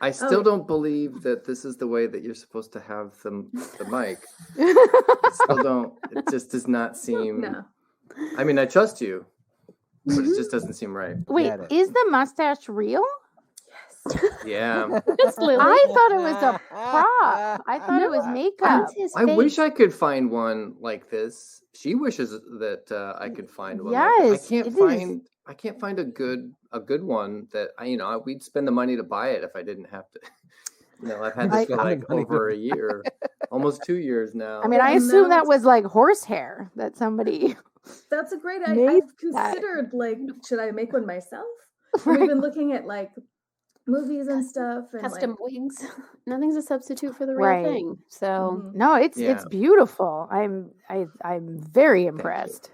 I still don't believe that this is the way that you're supposed to have the mic. I still don't. It just does not seem. No. I mean, I trust you, but it just doesn't seem right. Wait, is the mustache real? Yeah. I thought it was a prop. I thought it was makeup. I wish I could find one like this. She wishes that I could find one. Yes, like I can't find a good one that we'd spend the money to buy it if I didn't have to. I've had this for like over a year, almost 2 years now. I mean, I assume that was like horsehair that somebody. That's a great idea. I've considered should I make one myself? We've been looking at movies and stuff and custom wigs. Nothing's a substitute for the real thing. So no, it's beautiful. I'm very impressed.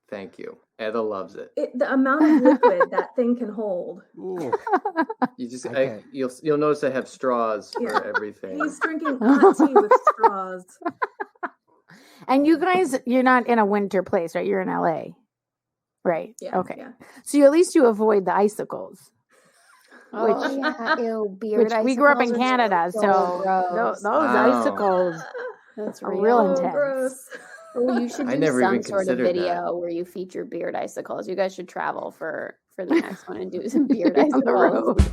Thank you. Etta loves it. The amount of liquid that thing can hold. You just you'll notice I have straws for everything. He's drinking hot tea with straws. And you guys, you're not in a winter place, right? You're in LA, right? Yeah. Okay. Yeah. So at least you avoid the icicles. Beard which we grew up in Canada, so those icicles that's real intense. Gross. Oh, you should do some sort of video where you feature beard icicles. You guys should travel for the next one and do some beard icicles.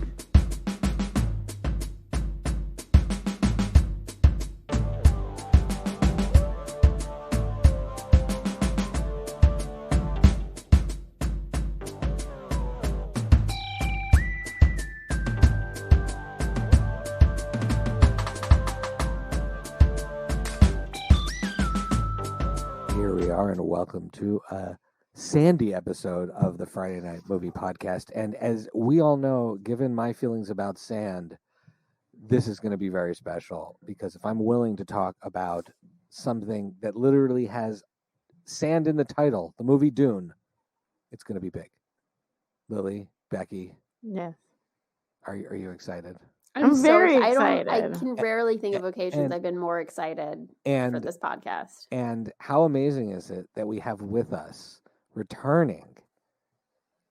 And welcome to a Sandy episode of the Friday Night Movie Podcast. And as we all know, given my feelings about sand, this is going to be very special because if I'm willing to talk about something that literally has sand in the title, the movie Dune, it's going to be big. Lily, Becky, yes, are you excited? I'm very excited. I can rarely think of occasions I've been more excited for this podcast. And how amazing is it that we have with us, returning,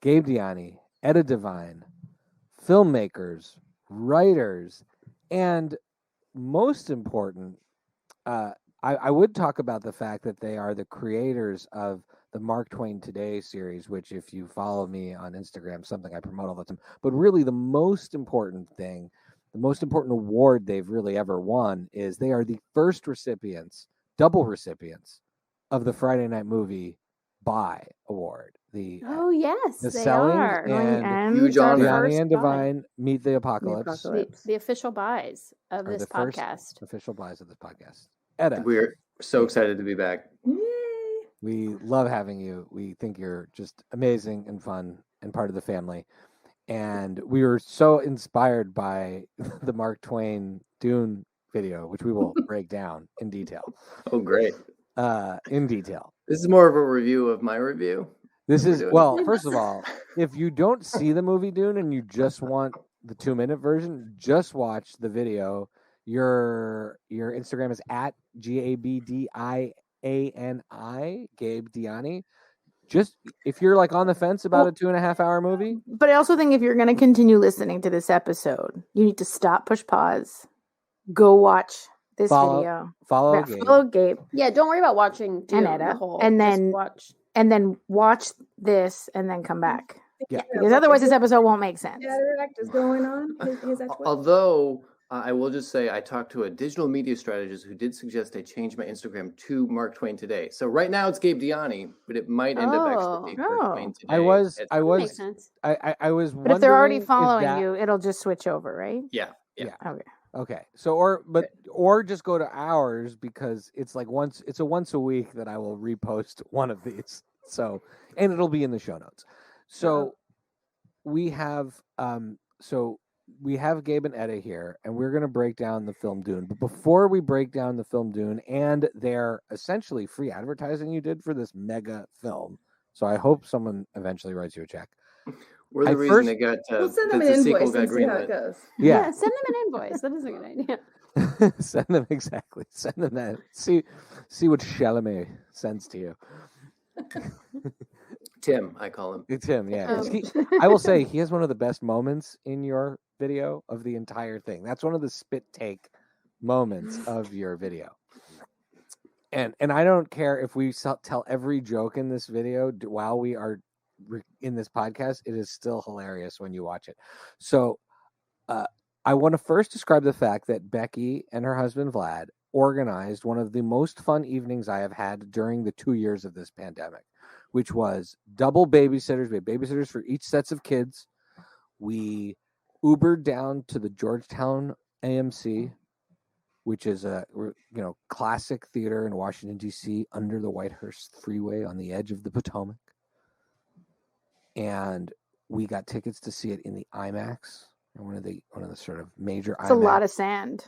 Gabe Diani, Etta Devine, filmmakers, writers, and most important, I would talk about the fact that they are the creators of the Mark Twain Today series, which if you follow me on Instagram, something I promote all the time. But really the most important thing, the most important award they've really ever won is they are the first double recipients of the Friday Night Movie Buy Award. The selling are. and huge honor. Diani and Devine Meet the Apocalypse. The official buys of this podcast. Official buys of this podcast. Etta. We're so excited to be back. Yay. We love having you. We think you're just amazing and fun and part of the family. And we were so inspired by the Mark Twain Dune video, which we will break down in detail. Oh, great. In detail. This is more of a review of my review. This is, first of all, if you don't see the movie Dune and you just want the 2-minute version, just watch the video. Your Instagram is at GABDIANI, Gabe Diani. Just if you're on the fence about a 2.5-hour movie. But I also think if you're going to continue listening to this episode, you need to stop, push pause, go watch this video. Follow Gabe. Yeah, don't worry about watching and Etta, and then watch this and then come back. Yeah. Because otherwise this episode won't make sense. Cataract is going on. Although I will just say I talked to a digital media strategist who did suggest I change my Instagram to Mark Twain Today. So right now it's Gabe Diani, but it might end up actually being Mark Twain Today. I was makes sense. I was But if they're already following you, it'll just switch over, right? Yeah. Okay. So or just go to ours because it's once a week that I will repost one of these. So and it'll be in the show notes. So we have Gabe and Etta here, and we're going to break down the film Dune. But before we break down the film Dune and their essentially free advertising you did for this mega film, so I hope someone eventually writes you a check. We're the reason they got we'll send them an invoice and see how it goes. Yeah, send them an invoice. That is a good idea. Send them that. See what Chalamet sends to you. Tim, I call him. It's him, yeah. I will say he has one of the best moments in your video of the entire thing. That's one of the spit take moments of your video. And I don't care if we tell every joke in this video while we are in this podcast. It is still hilarious when you watch it. So I want to first describe the fact that Becky and her husband Vlad organized one of the most fun evenings I have had during the 2 years of this pandemic, which was double babysitters. We had babysitters for each sets of kids. We Ubered down to the Georgetown AMC, which is a classic theater in Washington, D.C., under the Whitehurst Freeway on the edge of the Potomac. And we got tickets to see it in the IMAX, one of the sort of major IMAX. It's a lot of sand.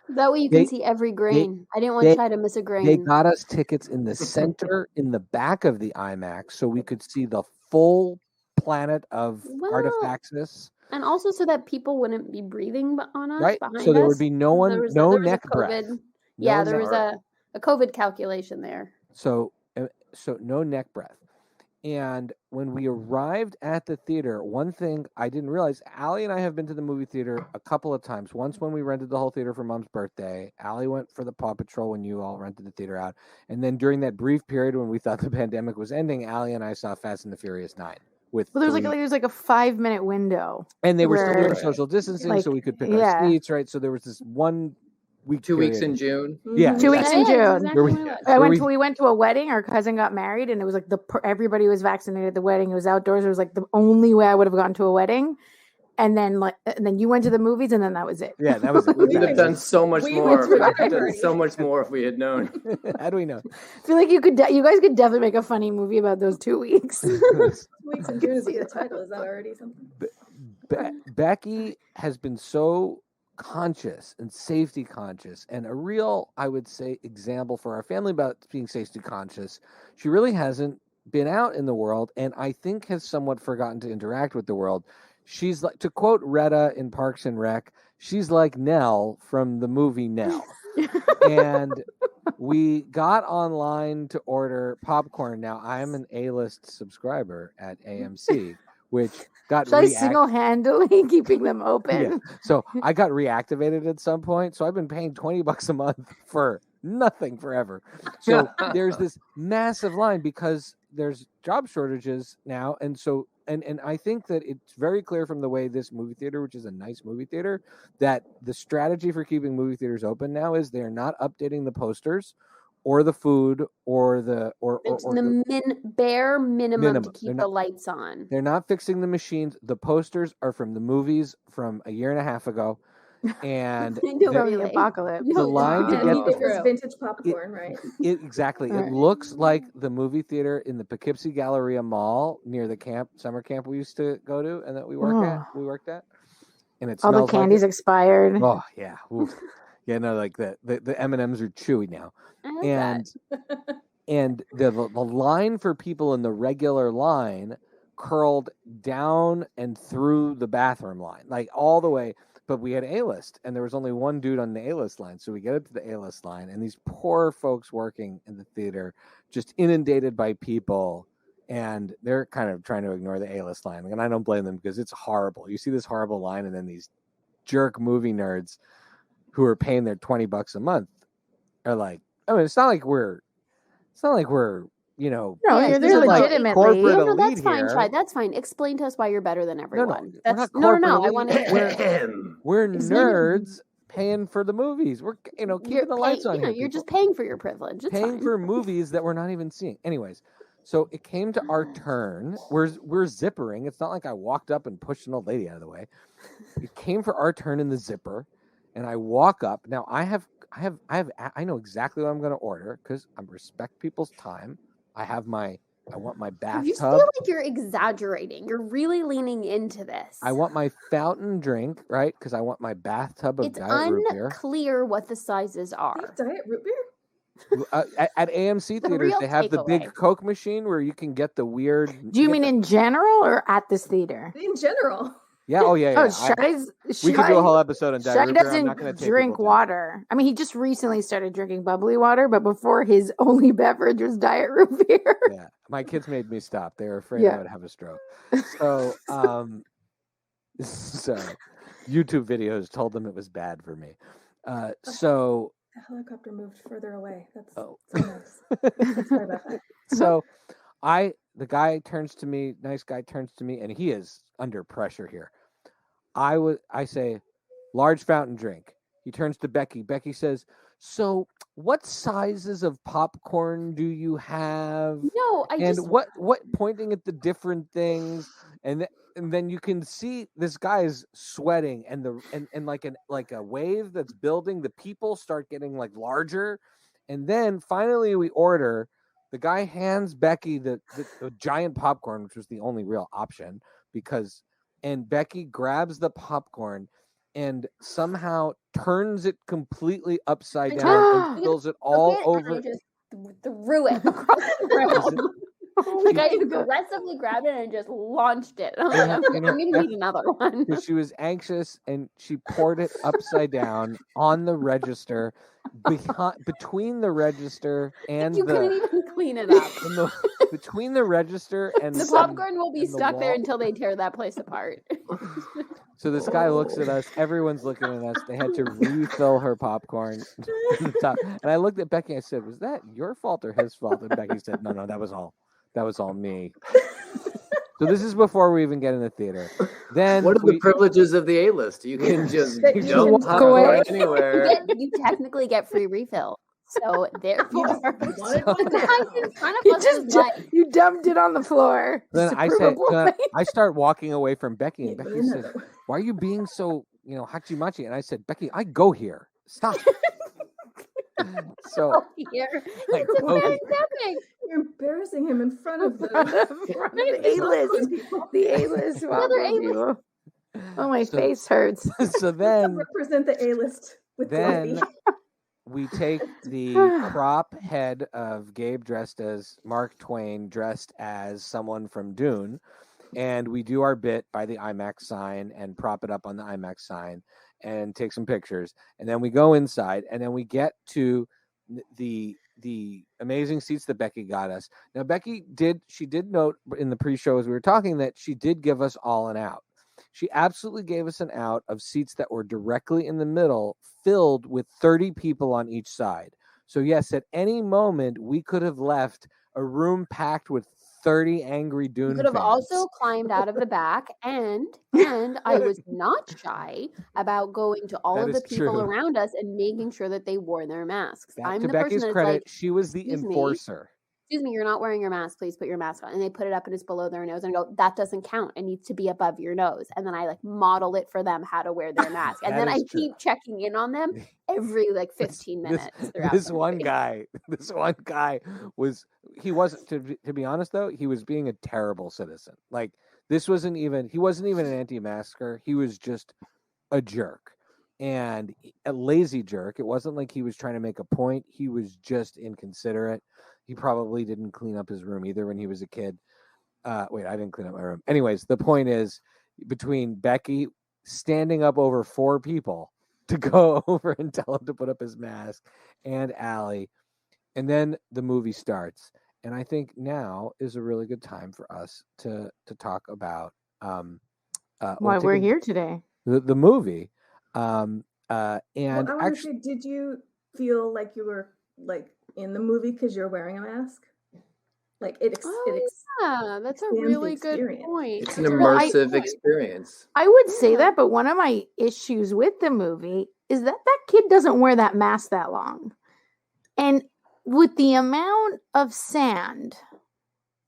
That way you can see every grain. I didn't want Shai to miss a grain. They got us tickets in the center, in the back of the IMAX, so we could see the full planet of Artifacts. And also so that people wouldn't be breathing on us. Right. Behind So there us. would be no neck breath. There was a COVID calculation there. So no neck breath. And when we arrived at the theater, one thing I didn't realize, Allie and I have been to the movie theater a couple of times. Once when we rented the whole theater for Mom's birthday. Allie went for the Paw Patrol when you all rented the theater out. And then during that brief period when we thought the pandemic was ending, Allie and I saw Fast and the Furious 9. There was like a 5-minute window. And they were still doing social distancing, so we could pick our seats, right? So there was this 1 week 2 weeks in June. Yeah. 2 weeks in June. Exactly we went to a wedding. Our cousin got married, and it was like everybody was vaccinated at the wedding. It was outdoors. It was like the only way I would have gone to a wedding. And then you went to the movies, and then that was it. Yeah, that was it. We would have done so much more. We would have done so much more if we had known. How do we know? I feel like you guys could definitely make a funny movie about those 2 weeks. 2 weeks in June is the title. Is that already something? Becky has been so conscious and safety conscious, and a real, I would say, example for our family about being safety conscious. She really hasn't been out in the world, and I think has somewhat forgotten to interact with the world. She's like, to quote Etta in Parks and Rec, she's like Nell from the movie Nell. And we got online to order popcorn. Now, I'm an A-list subscriber at AMC, which got single-handedly keeping them open. Yeah. So I got reactivated at some point. So I've been paying $20 a month for nothing forever. So there's this massive line because there's job shortages now. And so And I think that it's very clear from the way this movie theater, which is a nice movie theater, that the strategy for keeping movie theaters open now is they're not updating the posters or the food or the bare minimum to keep the lights on. They're not fixing the machines. The posters are from the movies from a year and a half ago. And the apocalypse. The line to get it was vintage popcorn, right? Exactly. Right. It looks like the movie theater in the Poughkeepsie Galleria Mall near the summer camp we used to go to and that we worked at. And it all the candy's expired. Oh yeah. Oof. Yeah, no, like the M&Ms are chewy now. And the line for people in the regular line curled down and through the bathroom line, like all the way. But we had A-list, and there was only one dude on the A-list line. So we get up to the A-list line, and these poor folks working in the theater just inundated by people, and they're kind of trying to ignore the A-list line. And I don't blame them because it's horrible. You see this horrible line, and then these jerk movie nerds who are paying their $20 a month are like, I mean, it's not like we're no, they're legitimately. No, that's fine, Shai. That's fine. Explain to us why you're better than everyone. No, I want to. We're nerds paying for the movies. We're keeping the lights on. You're just paying for your privilege. It's paying fine. for movies that we're not even seeing. Anyways, so it came to our turn. We're zippering. It's not like I walked up and pushed an old lady out of the way. It came for our turn in the zipper, and I walk up. Now I know exactly what I'm going to order because I respect people's time. I want my bathtub. You feel like you're exaggerating. You're really leaning into this. I want my fountain drink, right? Because I want my bathtub of Diet root beer. It's unclear what the sizes are. Diet root beer? At AMC theaters, they have the big Coke machine where you can get the weird. Do you mean in general or at this theater? In general. Yeah. Oh, yeah. We could do a whole episode on Diet root beer. Shai doesn't drink water. I mean, he just recently started drinking bubbly water, but before his only beverage was Diet root beer. Yeah, my kids made me stop. They were afraid I would have a stroke. So, So YouTube videos told them it was bad for me. So the helicopter moved further away. That's so nice. Sorry about that. So the guy turns to me, nice guy turns to me, and he is under pressure here. I say, large fountain drink. He turns to Becky. Becky says, so what sizes of popcorn do you have? No, what pointing at the different things, and then you can see this guy is sweating, and like a wave that's building. The people start getting like larger, and then finally we order. The guy hands Becky the giant popcorn, which was the only real option, and Becky grabs the popcorn and somehow turns it completely upside down and spills it all over. I just threw it across the room. Like I aggressively grabbed it and just launched it. I'm like, I'm gonna need another one. She was anxious and she poured it upside down on the register, between the register and you couldn't even clean it up. Between the register and the popcorn will be stuck there until they tear that place apart. So this guy looks at us. Everyone's looking at us. They had to refill her popcorn. And I looked at Becky. I said, "Was that your fault or his fault?" And Becky said, "No, that was all. That was all me." So this is before we even get in the theater. Then what are the privileges of the A-list? You can just don't walk away anywhere. You technically get free refill. So therefore, you dumped it on the floor. Then I start walking away from Becky, and Becky says, "Why are you being so, hachi-machi?" And I said, "Becky, I go here. Stop." So here. You're embarrassing him in front of the A-list. The A-list. A-list. Oh, my face hurts. So then represent the A-list with then we take the prop head of Gabe dressed as Mark Twain, dressed as someone from Dune, and we do our bit by the IMAX sign and prop it up on the IMAX sign and take some pictures. And then we go inside, and then we get to the amazing seats that Becky got us. Now, Becky did note in the pre-show as we were talking that she did give us all an out. She absolutely gave us an out of seats that were directly in the middle, filled with 30 people on each side. So yes, at any moment, we could have left a room packed with 30 angry Dune fans. You could have also climbed out of the back, and I was not shy about going to all of the people around us and making sure that they wore their masks. I'm to the Becky's person credit, like, she was the enforcer. Excuse me, you're not wearing your mask. Please put your mask on. And they put it up and it's below their nose and I go, that doesn't count. It needs to be above your nose. And then I model it for them how to wear their mask. And then I keep checking in on them every 15 minutes. This one guy he wasn't, to be honest though, he was being a terrible citizen. He wasn't even an anti-masker. He was just a jerk. And a lazy jerk. It wasn't like he was trying to make a point. He was just inconsiderate. He probably didn't clean up his room either when he was a kid. I didn't clean up my room. Anyways, the point is, between Becky standing up over 4 people to go over and tell him to put up his mask, and Allie, and then the movie starts. And I think now is a really good time for us to talk about why we're here today. The movie. And honestly, did you feel like you were in the movie because you're wearing a mask? Yeah, that's a really good point. It's an immersive experience. I would say that, but one of my issues with the movie is that kid doesn't wear that mask that long. And with the amount of sand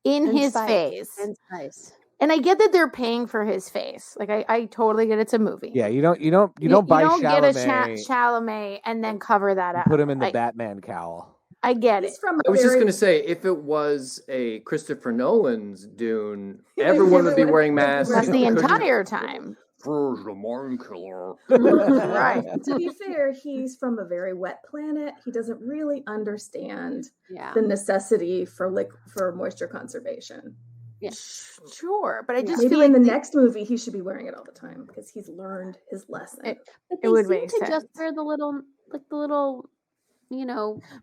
in his face. And spice. And I get that they're paying for his face. I totally get it's a movie. Yeah, you don't buy Chalamet. Get a Chalamet and then cover that up. Put him in the Batman cowl. I get it. I was just going to say, if it was a Christopher Nolan's Dune, everyone would be wearing masks. That's the entire time. Where's the mind killer? Right. To be fair, he's from a very wet planet. He doesn't really understand the necessity for moisture conservation. Yeah. Sure, but I just maybe feel in the next movie he should be wearing it all the time because he's learned his lesson. It would make sense. Just wear the little, But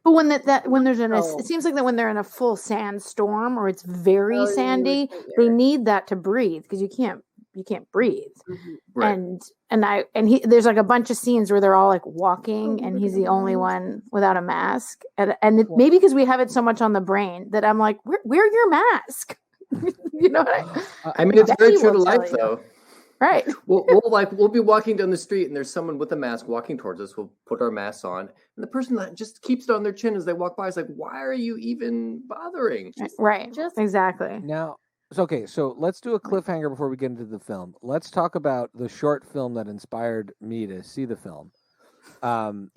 when there's it seems like that when they're in a full sandstorm or it's very sandy, they need that to breathe because you can't you can't breathe. Right. And there's like a bunch of scenes where they're all like walking and he's the only one without a mask. And maybe because we have it so much on the brain that I'm like, wear your mask. You know what I mean, it's very true to life though. Right. We'll be walking down the street and there's someone with a mask walking towards us. We'll put our masks on, and the person that just keeps it on their chin as they walk by is like, "Why are you even bothering?" Right. Exactly. Now, so let's do a cliffhanger before we get into the film. Let's talk about the short film that inspired me to see the film. But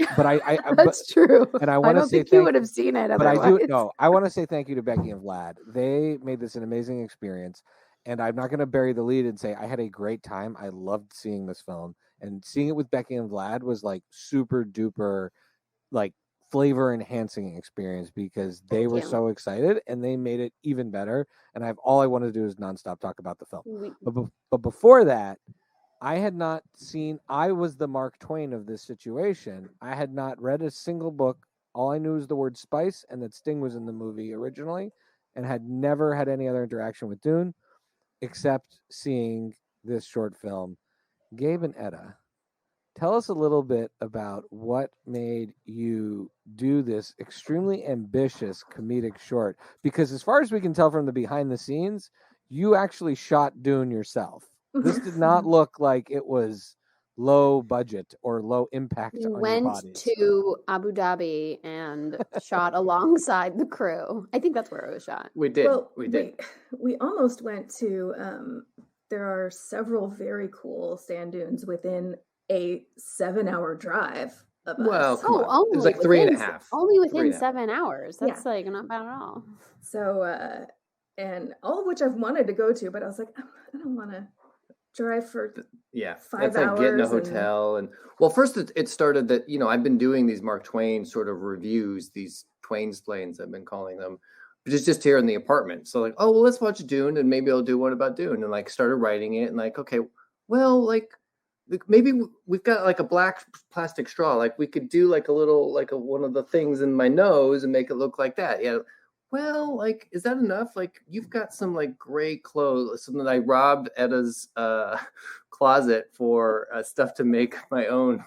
that's true. And I want to say think you would have seen it. But I do. No, I want to say thank you to Becky and Vlad. They made this an amazing experience. And I'm not going to bury the lead and say I had a great time. I loved seeing this film, and seeing it with Becky and Vlad was like super duper, like flavor enhancing experience because they were so excited and they made it even better. And all I want to do is nonstop talk about the film. But before that, I was the Mark Twain of this situation. I had not read a single book. All I knew was the word spice and that Sting was in the movie originally, and had never had any other interaction with Dune, except seeing this short film. Gabe and Etta, tell us a little bit about what made you do this extremely ambitious comedic short, because as far as we can tell from the behind the scenes, you actually shot Dune yourself. This did not look like it was low budget or low impact on your bodies. Went to Abu Dhabi and shot alongside the crew. I think that's where it was shot. We did. Well, we did. We almost went to. There are several very cool sand dunes within a 7-hour drive of us. Well, come on. Only it was like 3.5. Only within 7 hours. That's like not bad at all. So, and all of which I've wanted to go to, but I was like, I don't want to drive for 5 that's hours. Like getting a hotel and well, first it started that I've been doing these Mark Twain sort of reviews, these Twainsplains I've been calling them, but it's just here in the apartment. So like, oh well, let's watch Dune and maybe I'll do one about Dune, and like started writing it and like, okay, well, like maybe we've got like a black plastic straw, like we could do like a little like one of the things in my nose and make it look like that. Yeah. Well, like, is that enough? Like, you've got some like gray clothes, something that I robbed Etta's closet for stuff to make my own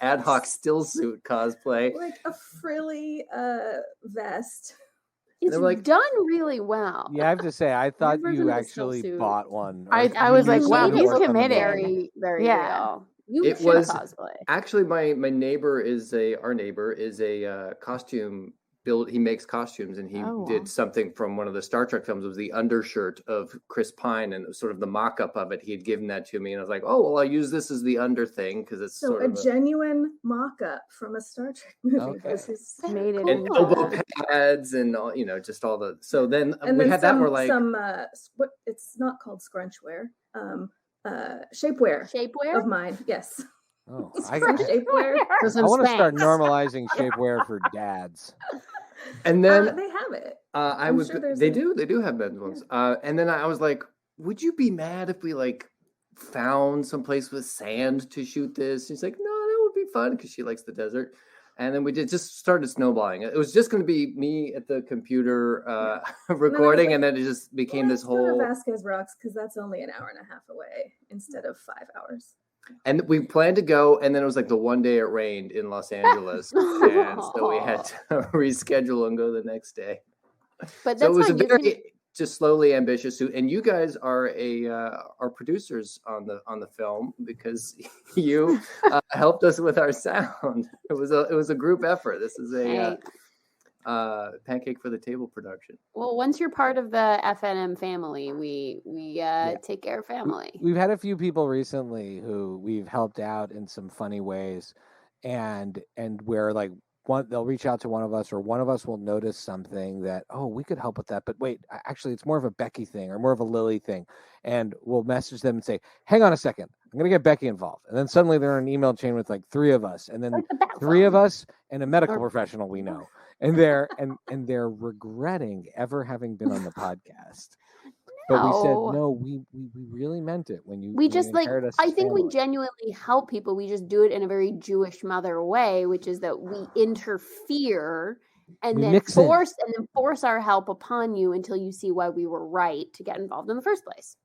ad hoc still suit cosplay. Like a frilly vest. It's like, done really well. Yeah, I have to say, I thought you actually bought one. I was like, wow, he's committed. Very, very real. It was cosplay. Actually, our neighbor is a costume build. He makes costumes, and he did something from one of the Star Trek films. It was the undershirt of Chris Pine, and it was sort of the mock-up of it. He had given that to me, and I was like, oh well, I'll use this as the under thing because it's so sort of genuine mock-up from a Star Trek movie. Okay. Made it and elbow pads and all, just all the. So then we had that. We're like what it's not called scrunchwear. Shapewear of mine. Yes. Oh, shapewear. I want to start normalizing shapewear for dads. And then they have it. They do have men's ones. And then I was like, would you be mad if we like found some place with sand to shoot this? She's like, no, that would be fun because she likes the desert. And then we just started snowballing. It was just going to be me at the computer recording, and then it just became this whole. Vasquez Rocks because that's only an hour and a half away instead of 5 hours. And we planned to go, and then it was like the one day it rained in Los Angeles, and so we had to reschedule and go the next day. But so it was a very just slowly ambitious suit. And you guys are are producers on the film because you helped us with our sound. It was a group effort. This is a pancake for the table production. Well, once you're part of the FNM family, we take care of family. We've had a few people recently who we've helped out in some funny ways, and we're like, they'll reach out to one of us, or one of us will notice something that, oh, we could help with that, but wait, actually it's more of a Becky thing or more of a Lily thing, and we'll message them and say, hang on a second, I'm gonna get Becky involved, and then suddenly they're in an email chain with like 3 of us, and then 3 of us and a medical professional we know. And they're regretting ever having been on the podcast. But we said no. We really meant it when you. We just like. I think we genuinely help people. We just do it in a very Jewish mother way, which is that we interfere and then force our help upon you until you see why we were right to get involved in the first place.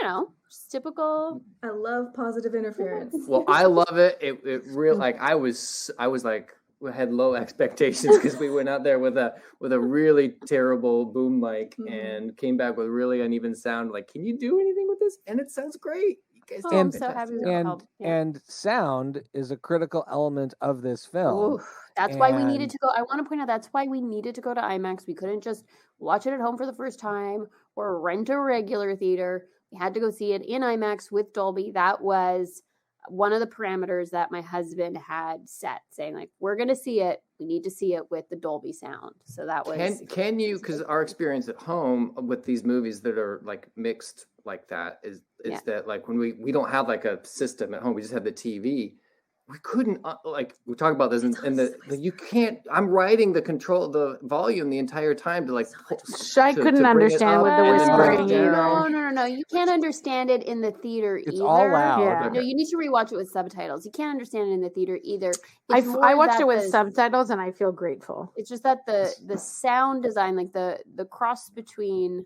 just typical. I love positive interference. Well, I love it. It real like I was like we had low expectations because we went out there with a really terrible boom mic and came back with really uneven sound. Like, can you do anything with this? And it sounds great. You guys did I'm so happy we helped. And sound is a critical element of this film. Ooh, that's why we needed to go. I want to point out that's why we needed to go to IMAX. We couldn't just watch it at home for the first time or rent a regular theater. We had to go see it in IMAX with Dolby. That was one of the parameters that my husband had set, saying like, we're going to see it. We need to see it with the Dolby sound. So that was. Can you, because our experience at home with these movies that are like mixed like that is that like when we don't have like a system at home, we just have the TV. We couldn't like we talk about this in the you can't. I'm writing the volume the entire time to like. Shai couldn't understand with the whispering. No. You can't understand it in the theater either. It's all loud. Yeah. No, you need to rewatch it with subtitles. You can't understand it in the theater either. I watched it with subtitles and I feel grateful. It's just that the sound design, like the cross between.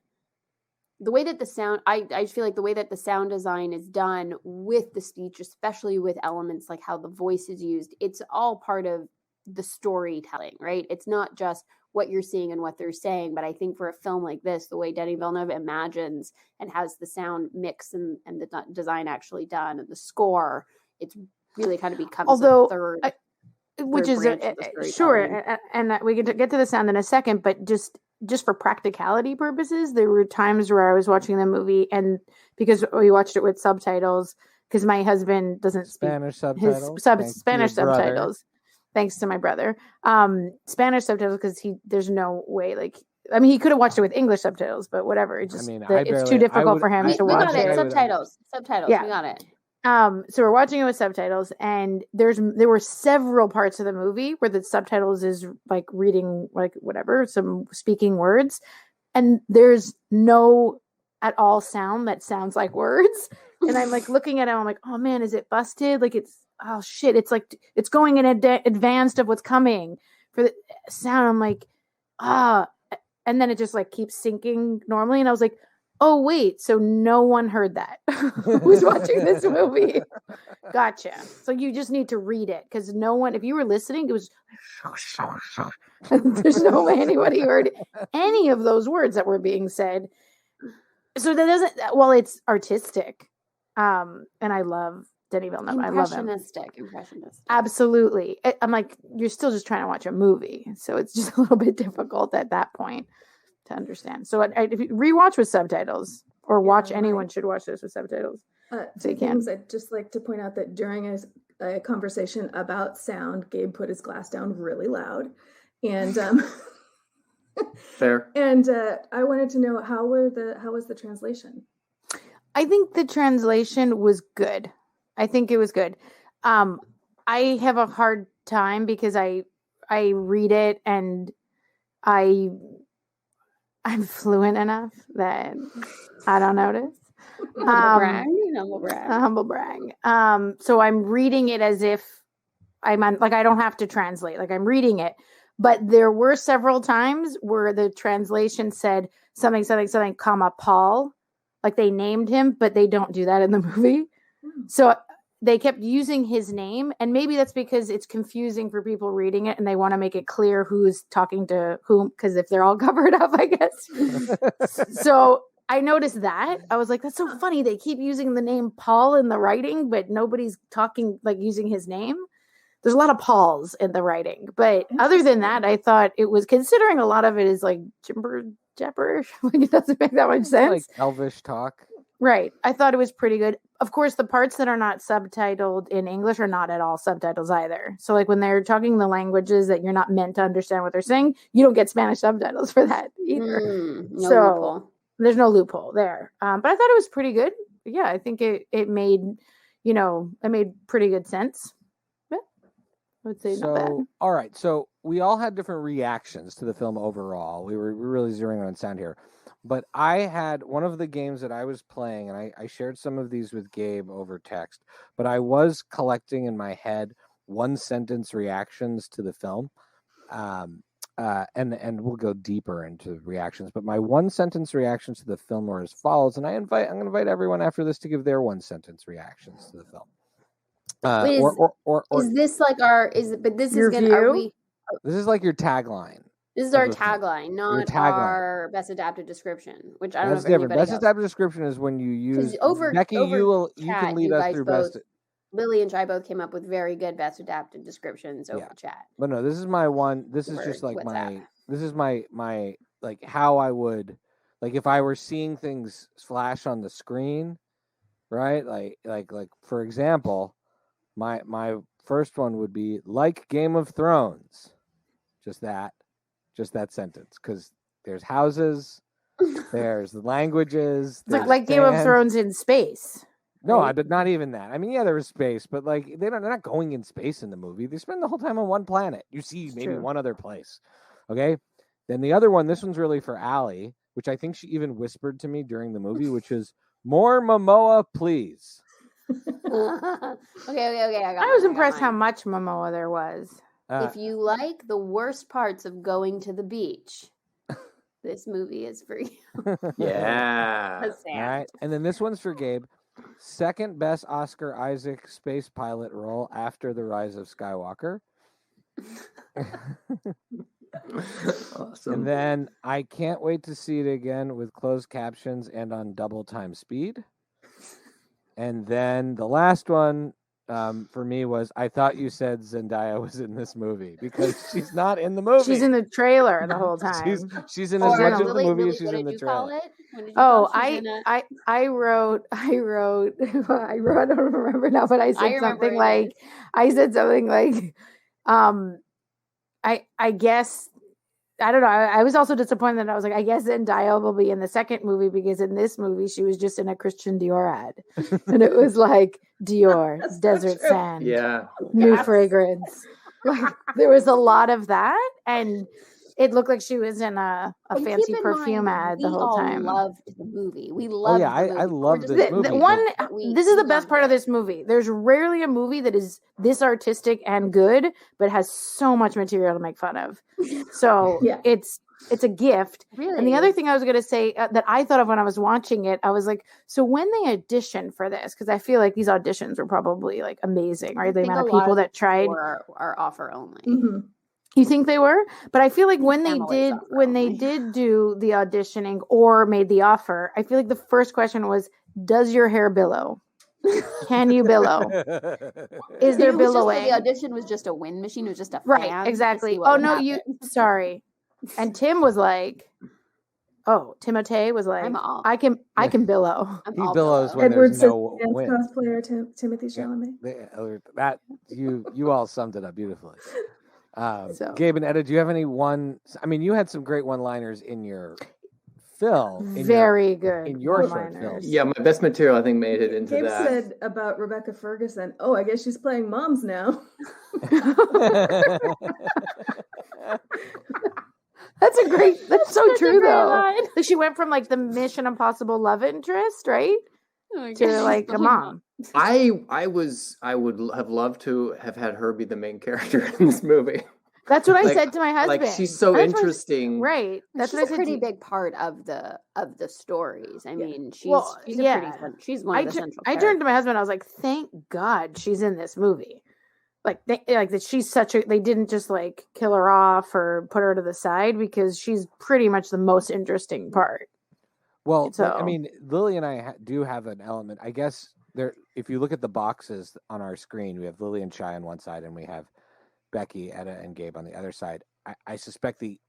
The way that the sound, I feel like the way that the sound design is done with the speech, especially with elements like how the voice is used, it's all part of the storytelling, right? It's not just what you're seeing and what they're saying. But I think for a film like this, the way Denis Villeneuve imagines and has the sound mix and the design actually done and the score, it's really kind of becomes a third. Which is sure, and we can get to the sound in a second, but just for practicality purposes, there were times where I was watching the movie, and because we watched it with subtitles, because my husband doesn't speak Spanish subtitles, Spanish subtitles, thanks to my brother. Spanish subtitles because there's no way he could have watched it with English subtitles, but whatever. It's too difficult for him to watch it. Subtitles. Yeah. We got it. So we're watching it with subtitles, and there were several parts of the movie where the subtitles is like reading like whatever, some speaking words, and there's no at all sound that sounds like words. And I'm like looking at it, I'm like, oh man, is it busted? Like oh shit, it's like it's going in advanced of what's coming for the sound. I'm like, and then it just like keeps syncing normally, and I was like, oh, wait, so no one heard that who's watching this movie. Gotcha. So you just need to read it because no one, if you were listening, it was, there's no way anybody heard any of those words that were being said. So that doesn't, it's artistic. And I love Denis Villeneuve. I love him. Impressionistic. Absolutely. I'm like, you're still just trying to watch a movie. So it's just a little bit difficult at that point to understand. So if you rewatch with subtitles or watch, anyone should watch this with subtitles. Two things I'd just like to point out that during a conversation about sound, Gabe put his glass down really loud, and fair. And I wanted to know how was the translation? I think the translation was good. I think it was good. I have a hard time because I read it and I'm fluent enough that I don't notice. Humble brag. So I'm reading it as if I don't have to translate. Like I'm reading it. But there were several times where the translation said something, comma, Paul. Like they named him, but they don't do that in the movie. So they kept using his name, and maybe that's because it's confusing for people reading it and they want to make it clear who's talking to whom, because if they're all covered up, I guess. So I noticed that. I was like, that's so funny. They keep using the name Paul in the writing, but nobody's talking, like using his name. There's a lot of Pauls in the writing. But other than that, I thought it was, considering a lot of it is like gibberish. Like it doesn't make that much sense. Like Elvish talk. Right. I thought it was pretty good. Of course, the parts that are not subtitled in English are not at all subtitles either. So like when they're talking the languages that you're not meant to understand what they're saying, you don't get Spanish subtitles for that either. Loophole. There's no loophole there. But I thought it was pretty good. Yeah, I think it made, it made pretty good sense. Yeah, I would say not bad. All right. So we all had different reactions to the film overall. We were really zeroing on sound here. But I had one of the games that I was playing, and I shared some of these with Gabe over text, but I was collecting in my head 1-sentence reactions to the film. and we'll go deeper into reactions. But my one sentence reactions to the film are as follows, and I'm going to invite everyone after this to give their one sentence reactions to the film. Is this like our? But this Your is gonna. Are view? we? This is like your tagline. This is our tagline, not our best adapted description. Which I don't know if different. anybody Best else. adapted description is when you use Becky. You can lead us through best. Lily and Shai both came up with very good best adapted descriptions over chat. But no, this is my one. This is just like WhatsApp. This is my like how I would like if I were seeing things flash on the screen, right? Like for example, my first one would be like Game of Thrones. Just that sentence, because there's houses, there's languages. It's like Game of Thrones in space. No, right? Not even that. I mean, yeah, there was space, but like they're not going in space in the movie. They spend the whole time on one planet. You see maybe one other place. Okay. Then the other one, this one's really for Allie, which I think she even whispered to me during the movie, which is more Momoa, please. Okay. I was impressed how much Momoa there was. If you like the worst parts of going to the beach, this movie is for you. Yeah. All right. And then this one's for Gabe. Second best Oscar Isaac space pilot role after The Rise of Skywalker. Awesome. And then I can't wait to see it again with closed captions and on double time speed. And then the last one for me was, I thought you said Zendaya was in this movie, because she's not in the movie. She's in the trailer the whole time. She's in as much of the movie as she's in the trailer. I wrote, I don't remember now, but I said something like, I guess, I don't know. I was also disappointed that I was like, I guess Zendaya will be in the second movie, because in this movie she was just in a Christian Dior ad, and it was like Dior, desert sand, new fragrance. Like, there was a lot of that, and it looked like she was in a fancy perfume ad the whole time. We loved the movie. We loved. I love this movie. This is the best part of this movie. There's rarely a movie that is this artistic and good, but has so much material to make fun of. So it's a gift. Really? And the other thing I was going to say that I thought of when I was watching it, I was like, so when they auditioned for this, because I feel like these auditions were probably like amazing, right? The amount of people that tried are offer only. Mm-hmm. You think they were? But I feel like when they did do the auditioning or made the offer, I feel like the first question was, does your hair billow? Can you billow? Is there billowing? The audition was just a wind machine. It was just a fan. Right, exactly. Oh, no, sorry. And Tim was like, Timothée was like, I can billow. He billows when Edward there's no wind. Cosplayer Timothy Chalamet. That you all summed it up beautifully. Gabe and Etta, do you have any you had some great one-liners in your film. Very good. In your short film. Yeah, my best material, I think, made it into Gabe that. said about Rebecca Ferguson, I guess she's playing moms now. That's so true, though. Like, she went from like the Mission Impossible love interest, right? To like a mom. I would have loved to have had her be the main character in this movie. That's what I said to my husband. Like, she's so interesting. Right. That's a pretty big part of the stories. I mean, she's one of the central characters. I turned to my husband. I was like, thank God she's in this movie. Like that she's they didn't just like kill her off or put her to the side, because she's pretty much the most interesting part. Well, I mean, Lily and I do have an element. I guess if you look at the boxes on our screen, we have Lily and Shai on one side, and we have Becky, Etta, and Gabe on the other side. I suspect the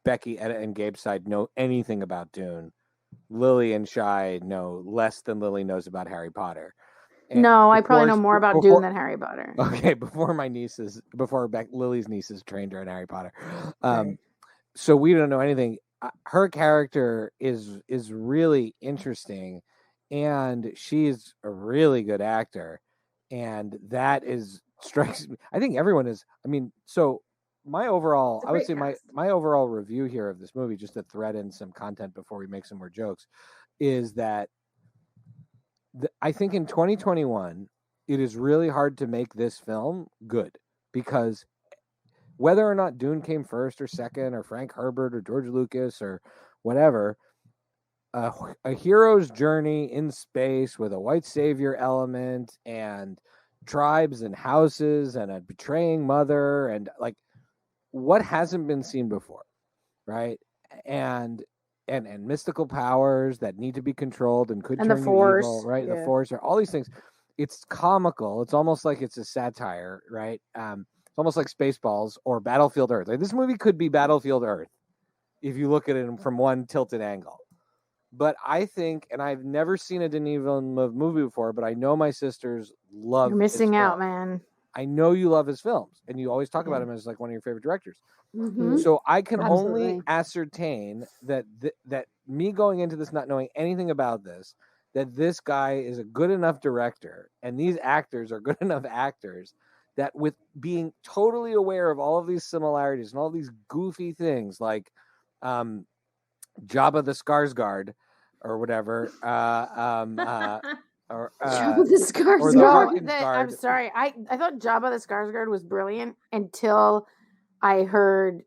Becky, Etta, and Gabe side know anything about Dune. Lily and Shai know less than Lily knows about Harry Potter. And no, I probably know more about Dune than Harry Potter. Okay, before Lily's nieces trained her in Harry Potter. So we don't know anything. Her character is really interesting, and she's a really good actor, and that strikes me. I think everyone is. I mean, so my overall review here of this movie, just to thread in some content before we make some more jokes, is that I think in 2021 it is really hard to make this film good, because whether or not Dune came first or second, or Frank Herbert or George Lucas or whatever, a hero's journey in space with a white savior element and tribes and houses and a betraying mother and like what hasn't been seen before, right? And mystical powers that need to be controlled and could And turn the you Force. evil, right? Yeah. The Force, or all these things. It's comical. It's almost like it's a satire, right? It's almost like Spaceballs or Battlefield Earth. Like, this movie could be Battlefield Earth if you look at it from one tilted angle. But I think, and I've never seen a Denis Villeneuve movie before, but I know my sisters love. You're missing his out, films. man. I know you love his films, and you always talk about him as like one of your favorite directors. Mm-hmm. So I can Absolutely. only ascertain that that me going into this not knowing anything about this, that this guy is a good enough director, and these actors are good enough actors, that with being totally aware of all of these similarities and all these goofy things like Jabba the Skarsgård or whatever, or the scars. or the Harkin I'm Guard. sorry. I thought Jabba the Skarsgård was brilliant until I heard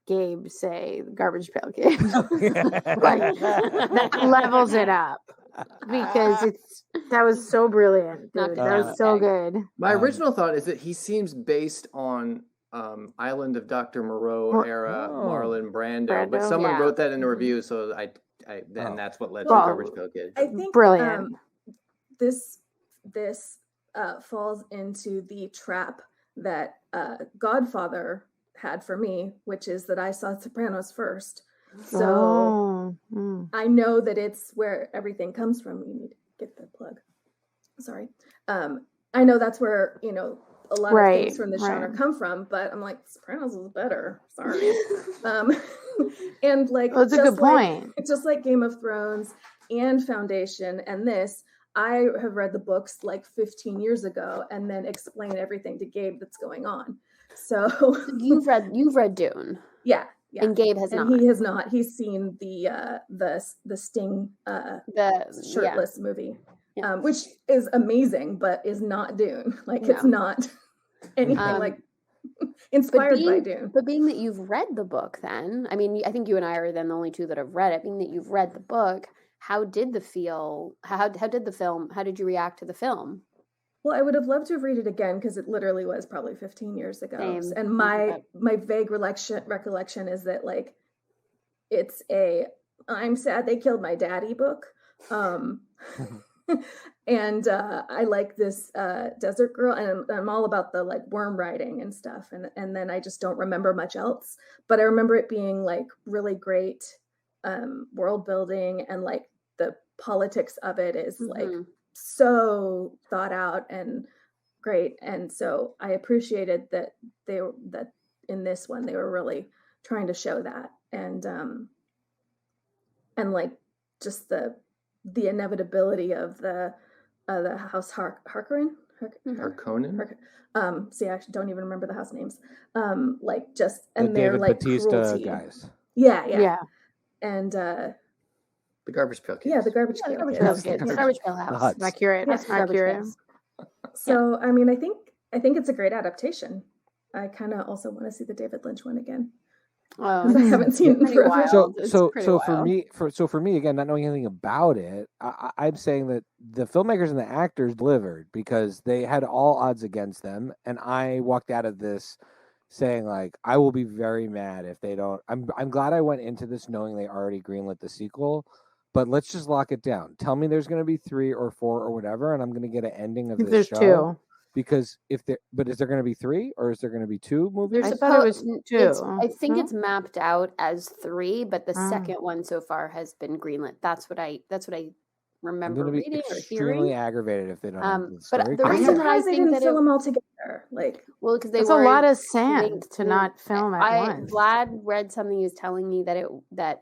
Gabe say Garbage Pail Kid. Like, that levels it up because that was so brilliant, dude. That was so good. My original thought is that he seems based on Island of Dr. Moreau era Marlon Brando, but someone wrote that in the review, so then that's what led to Garbage Pail Kid. I think brilliant. This falls into the trap that Godfather had for me, which is that I saw Sopranos first. So I know that it's where everything comes from. You need to get the plug. Sorry. I know that's where, a lot of things from this genre come from, but I'm like, Sopranos is better. Sorry. And like, that's a good point. Just like Game of Thrones and Foundation and this, I have read the books like 15 years ago and then explain everything to Gabe that's going on. So you've read Dune. Yeah. And Gabe has not. He has not. He's seen the Sting the shirtless movie. Yeah. Which is amazing, but is not Dune. Like, it's not anything like inspired by Dune. But being that you've read the book, then, I mean, I think you and I are then the only two that have read it. Being that you've read the book, how did the film? How did you react to the film? Well, I would have loved to have read it again because it literally was probably 15 years ago. Same. And my vague recollection is that like it's I'm sad they killed my daddy book. And I like this Desert Girl, and I'm all about the like worm riding and stuff. And then I just don't remember much else. But I remember it being like really great world building, and like the politics of it is like so thought out and great. And so I appreciated that that in this one they were really trying to show that, and like just the inevitability of the house Harkonnen. See, I actually don't even remember the house names. Like just and the they're David like Bautista cruelty. Guys. Yeah. And the Garbage Pail Kids. Yeah, the Garbage Pail Kids. The Garbage Pail House. Accurate. Accurate. So I mean, I think it's a great adaptation. I kind of also want to see the David Lynch one again. I haven't seen it forever. So for me, again, not knowing anything about it, I'm saying that the filmmakers and the actors delivered because they had all odds against them, and I walked out of this saying like, I will be very mad if they don't. I'm glad I went into this knowing they already greenlit the sequel, but let's just lock it down. Tell me there's going to be 3 or 4 or whatever, and I'm going to get an ending of this show. There's 2. Because is there going to be 3 or is there going to be 2 movies? I thought it was 2. I think it's mapped out as 3, but the second one so far has been greenlit. That's what I remember reading or hearing. Extremely aggravated if they don't have the story. But the reason that I they think didn't that film them all together, like because it's a lot of sand to not film at once. Vlad read something he was telling me that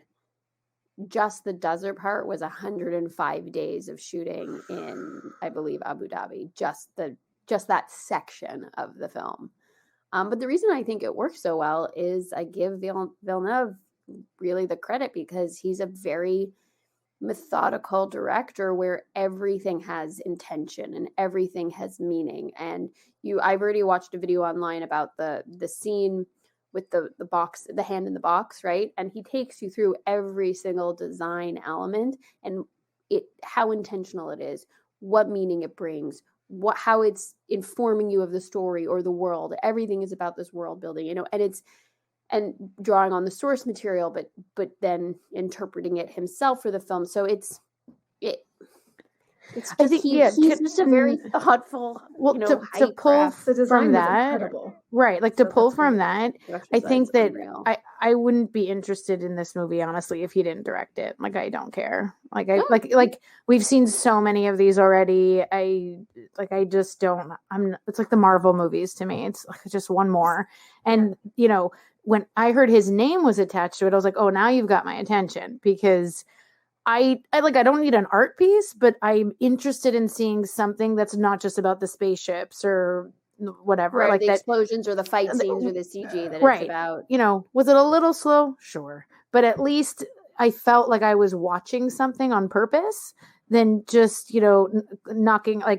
just the desert part was 105 days of shooting in, I believe, Abu Dhabi. Just that section of the film. But the reason I think it works so well is I give Villeneuve really the credit because he's a very methodical director where everything has intention and everything has meaning. And I've already watched a video online about the scene with the box, the hand in the box, right? And he takes you through every single design element and how intentional it is, what meaning it brings, how it's informing you of the story or the world. Everything is about this world building, and drawing on the source material, but then interpreting it himself for the film. So I think he's just a very thoughtful, to pull the design from that, incredible. right? Like, to pull from that, I think that unreal. I wouldn't be interested in this movie, honestly, if he didn't direct it. Like, I don't care. Like we've seen so many of these already. I just don't. It's like the Marvel movies to me. It's like just one more, and when I heard his name was attached to it, I was like, oh, now you've got my attention, because I don't need an art piece, but I'm interested in seeing something that's not just about the spaceships or whatever, right, like the that, explosions or the fight scenes or the CG that right. it's about. Was it a little slow? Sure. But at least I felt like I was watching something on purpose than just,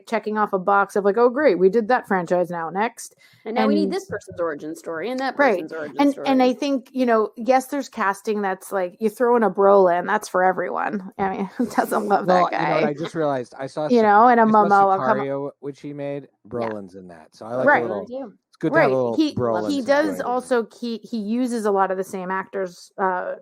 checking off a box of like, oh, great, we did that franchise now. Next. And now we need this person's origin story and that person's origin story. And I think, yes, there's casting that's like, you throw in a Brolin, that's for everyone. I mean, who doesn't love that guy? I just realized I saw, and a Momoa. Sicario, which he made, Brolin's in that. So I like a little, it's good to have a little Brolin. He does also, he uses a lot of the same actors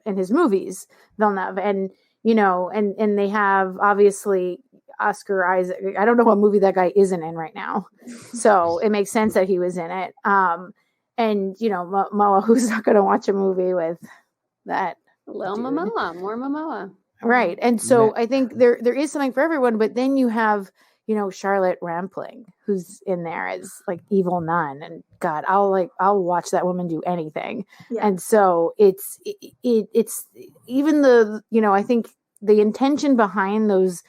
in his movies, Villeneuve. And, and they have obviously Oscar Isaac. I don't know what movie that guy isn't in right now. So it makes sense that he was in it. And, Momoa, who's not going to watch a movie with that? More Momoa. Right. And so I think there is something for everyone, but then you have, Charlotte Rampling, who's in there as like evil nun, and God, I'll watch that woman do anything. Yeah. And so it's even I think the intention behind those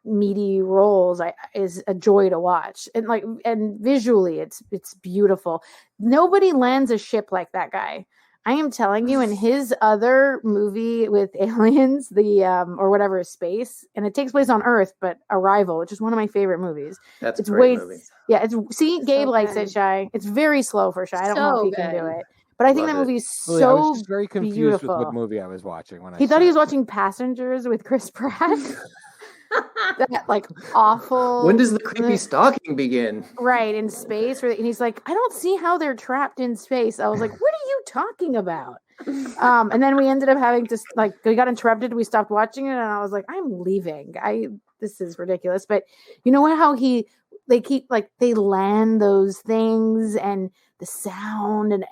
meaty roles is a joy to watch, and visually it's beautiful. Nobody lands a ship like that guy. I am telling you, in his other movie with aliens, or whatever, space, and it takes place on Earth, but Arrival, which is one of my favorite movies. That's a great movie. Yeah, Gabe likes it, Shai. It's very slow for Shai. I don't know if he can do it. But I think that movie is so I was just very confused beautiful. with what movie I was watching when he thought he was watching Passengers with Chris Pratt. That awful. When does the creepy stalking begin? Right, in space, and he's like, I don't see how they're trapped in space. I was like, what are you talking about? And then we ended up having to we got interrupted. We stopped watching it, and I was like, I'm leaving. This is ridiculous. But you know how they land those things and the sound, and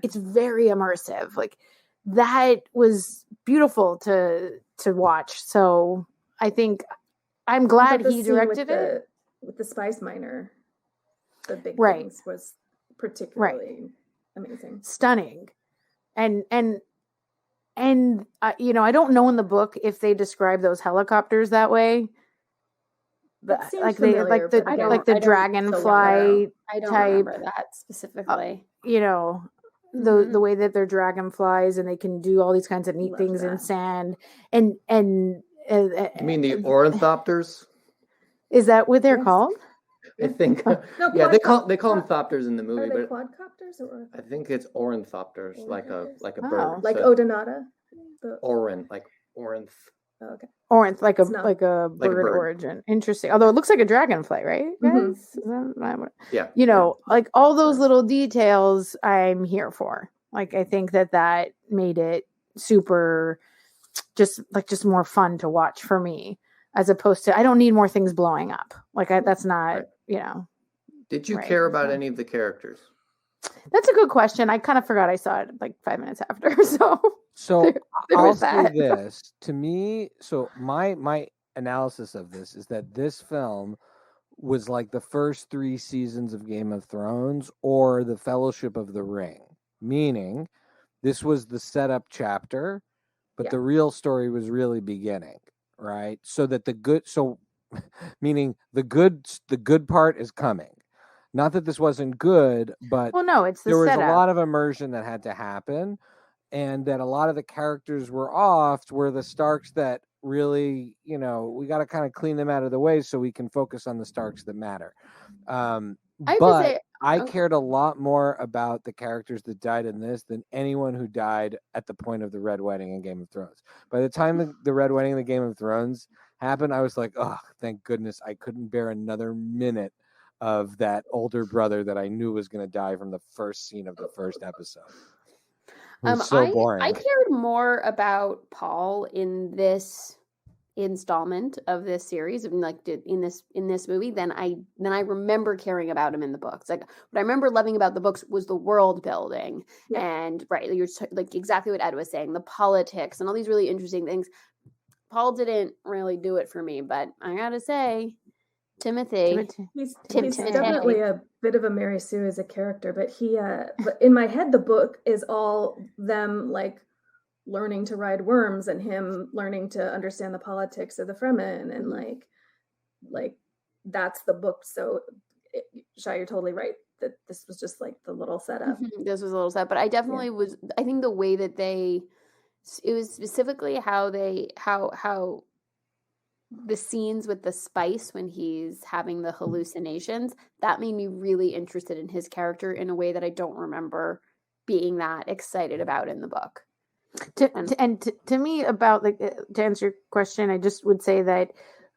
it's very immersive. Like, that was beautiful to watch. So I think I'm glad he directed it. With the spice miner, the big things was particularly amazing, stunning, and I don't know in the book if they describe those helicopters that way. The dragonfly. I don't remember that specifically. The way that they're dragonflies and they can do all these kinds of neat things in sand, and you mean the ornithopters? Is that what they're called? I think. Yeah, they call them thopters in the movie, but quadcopters or I think it's ornithopters, like a bird, like Odonata. Orin, like Orinth. Oh, okay. Orinth, like a bird origin. Interesting. Although it looks like a dragonfly, right? Mm-hmm. Yeah. All those little details, I'm here for. I think that made it super, just more fun to watch for me, as opposed to I don't need more things blowing up. That's not, Did you care about any of the characters? That's a good question. I kind of forgot I saw it 5 minutes after. So I'll say this to me. So my analysis of this is that this film was like the first 3 seasons of Game of Thrones or the Fellowship of the Ring, meaning this was the setup chapter, but the real story was really beginning, right? So that meaning the good part is coming. Not that this wasn't good, but it's there was setup. a lot of immersion that had to happen, and that a lot of the characters were off. Were the Starks that really, we got to kind of clean them out of the way so we can focus on the Starks that matter. I have to say, I Okay. cared a lot more about the characters that died in this than anyone who died at the point of the Red Wedding in Game of Thrones. By the time the Red Wedding in the Game of Thrones happened, I was like, oh, thank goodness I couldn't bear another minute of that older brother that I knew was going to die from the first scene of the first episode. It was so boring. I cared more about Paul in this installment of this series, in this movie, than I remember caring about him in the books. Like, what I remember loving about the books was the world building, and right, you're like exactly what Ed was saying, the politics and all these really interesting things. Paul didn't really do it for me, but I gotta say, Timothy. He's Timothy. definitely a bit of a Mary Sue as a character, but but in my head, the book is all them like learning to ride worms and him learning to understand the politics of the Fremen, and like that's the book. So Shai, you're totally right that this was just like the little setup. This was a little set, but I definitely was. I think the way that it was specifically how the scenes with the spice when he's having the hallucinations, that made me really interested in his character in a way that I don't remember being that excited about in the book. To me, about to answer your question, I just would say that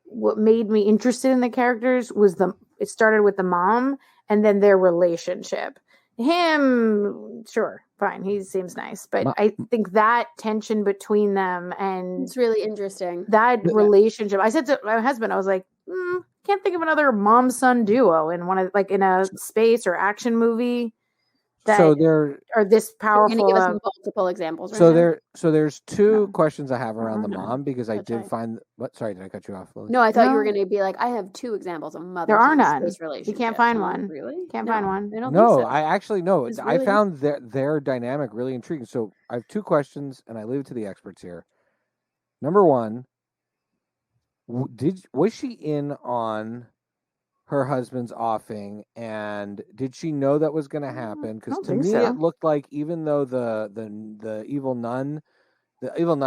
what made me interested in the characters was it started with the mom and then their relationship. Him, sure, fine, he seems nice, but I think that tension between them, and it's really interesting, that relationship. I said to my husband, I was like, can't think of another mom-son duo in in a space or action movie that are this powerful. Can you give us multiple examples? There's two questions I have around the mom, because I did find sorry, did I cut you off, Lily? No, I thought you were going to be like, I have two examples of mother. There are none. You can't find one. Really? Can't find one. I don't No, think so. I actually no. Really... I found their dynamic really intriguing. So I have two questions, and I leave it to the experts here. Number one, was she in on her husband's offing, and did she know that was going to happen? Because to me, it looked like, even though the evil nun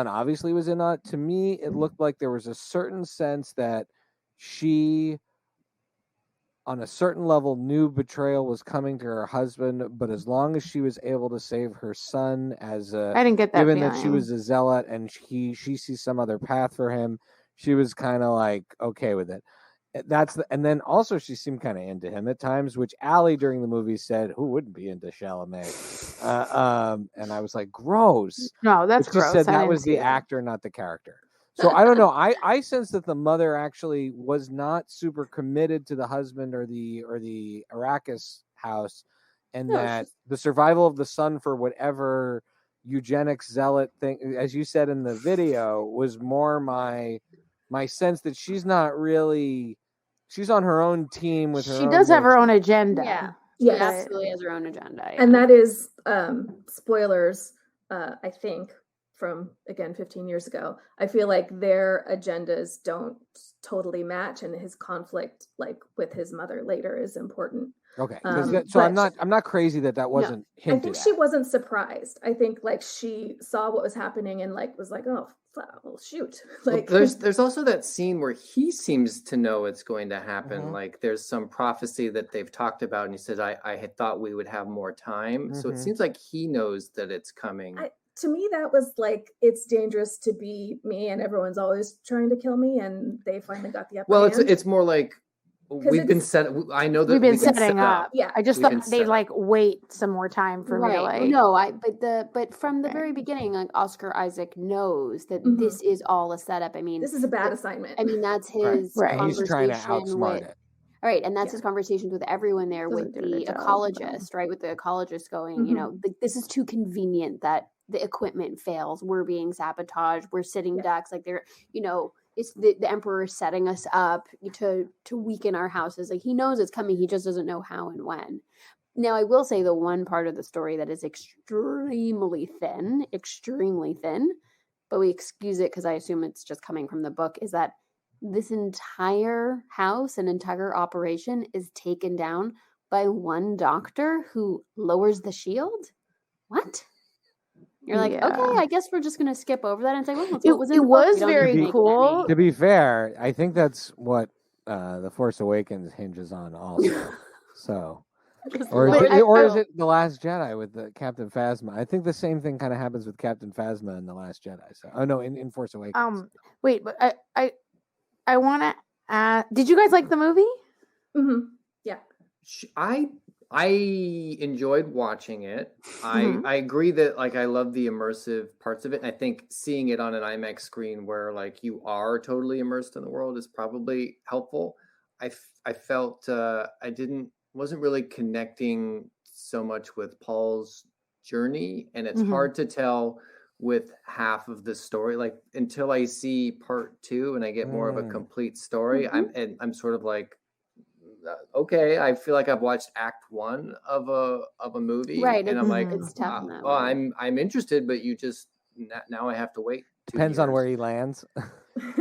obviously was in on it, to me, it looked like there was a certain sense that she, on a certain level, knew betrayal was coming to her husband, but as long as she was able to save her son, I didn't get that given feeling. That she was a zealot and she sees some other path for him, she was kind of like okay with it. And then also she seemed kind of into him at times, which Allie during the movie said, who wouldn't be into Chalamet? And I was like, gross. No, that's but gross. She said that was the actor, not the character. So I don't know. I sense that the mother actually was not super committed to the husband or the Arrakis house, and that the survival of the son for whatever eugenics zealot thing, as you said in the video, was more my sense that she's not really. She's on her own team with her. She does have her own agenda. Yeah, she absolutely has her own agenda. Yeah. And that is spoilers. I think from, again, 15 years ago. I feel like their agendas don't totally match, and his conflict, with his mother later, is important. Okay, so I'm not crazy that wasn't hinted I think at. she wasn't surprised. I think she saw what was happening and was like, oh, well, shoot. There's also that scene where he seems to know it's going to happen. Mm-hmm. Like there's some prophecy that they've talked about, and he says, I had thought we would have more time. Mm-hmm. So it seems like he knows that it's coming. To me, that was it's dangerous to be me, and everyone's always trying to kill me, and they finally got the upper hand. Well, it's more like we've been set. I know that we've been setting up. Yeah, I just thought they'd wait some more time for me to No, but from the very beginning, Oscar Isaac knows that this is all a setup. I mean, this is a bad assignment. I mean, that's his conversation. He's trying to outsmart it. All right, and that's his conversations with everyone there, with the ecologist, right? With the ecologist going, this is too convenient that the equipment fails. We're being sabotaged. We're sitting ducks. They're, it's the emperor setting us up to weaken our houses. He knows it's coming. He just doesn't know how and when. Now, I will say the one part of the story that is extremely thin, but we excuse it because I assume it's just coming from the book, is that this entire house and entire operation is taken down by one doctor who lowers the shield. What? You're like, okay, I guess we're just going to skip over that and say, well, it was very cool. To be fair, I think that's what The Force Awakens hinges on also. So Or is it The Last Jedi with the Captain Phasma? I think the same thing kind of happens with Captain Phasma in The Last Jedi. So, in Force Awakens. Wait, but I want to ask, did you guys like the movie? Mm-hmm. Yeah. I enjoyed watching it. I agree that like I love the immersive parts of it. I think seeing it on an IMAX screen where like you are totally immersed in the world is probably helpful. I felt wasn't really connecting so much with Paul's journey, and it's hard to tell with half of the story. Like until I see part 2 and I get more of a complete story, I'm sort of like, okay, I feel like I've watched act 1 of a movie, right? And I'm like, it's tough. well, I'm interested, but you just now I have to wait. Depends on where he lands.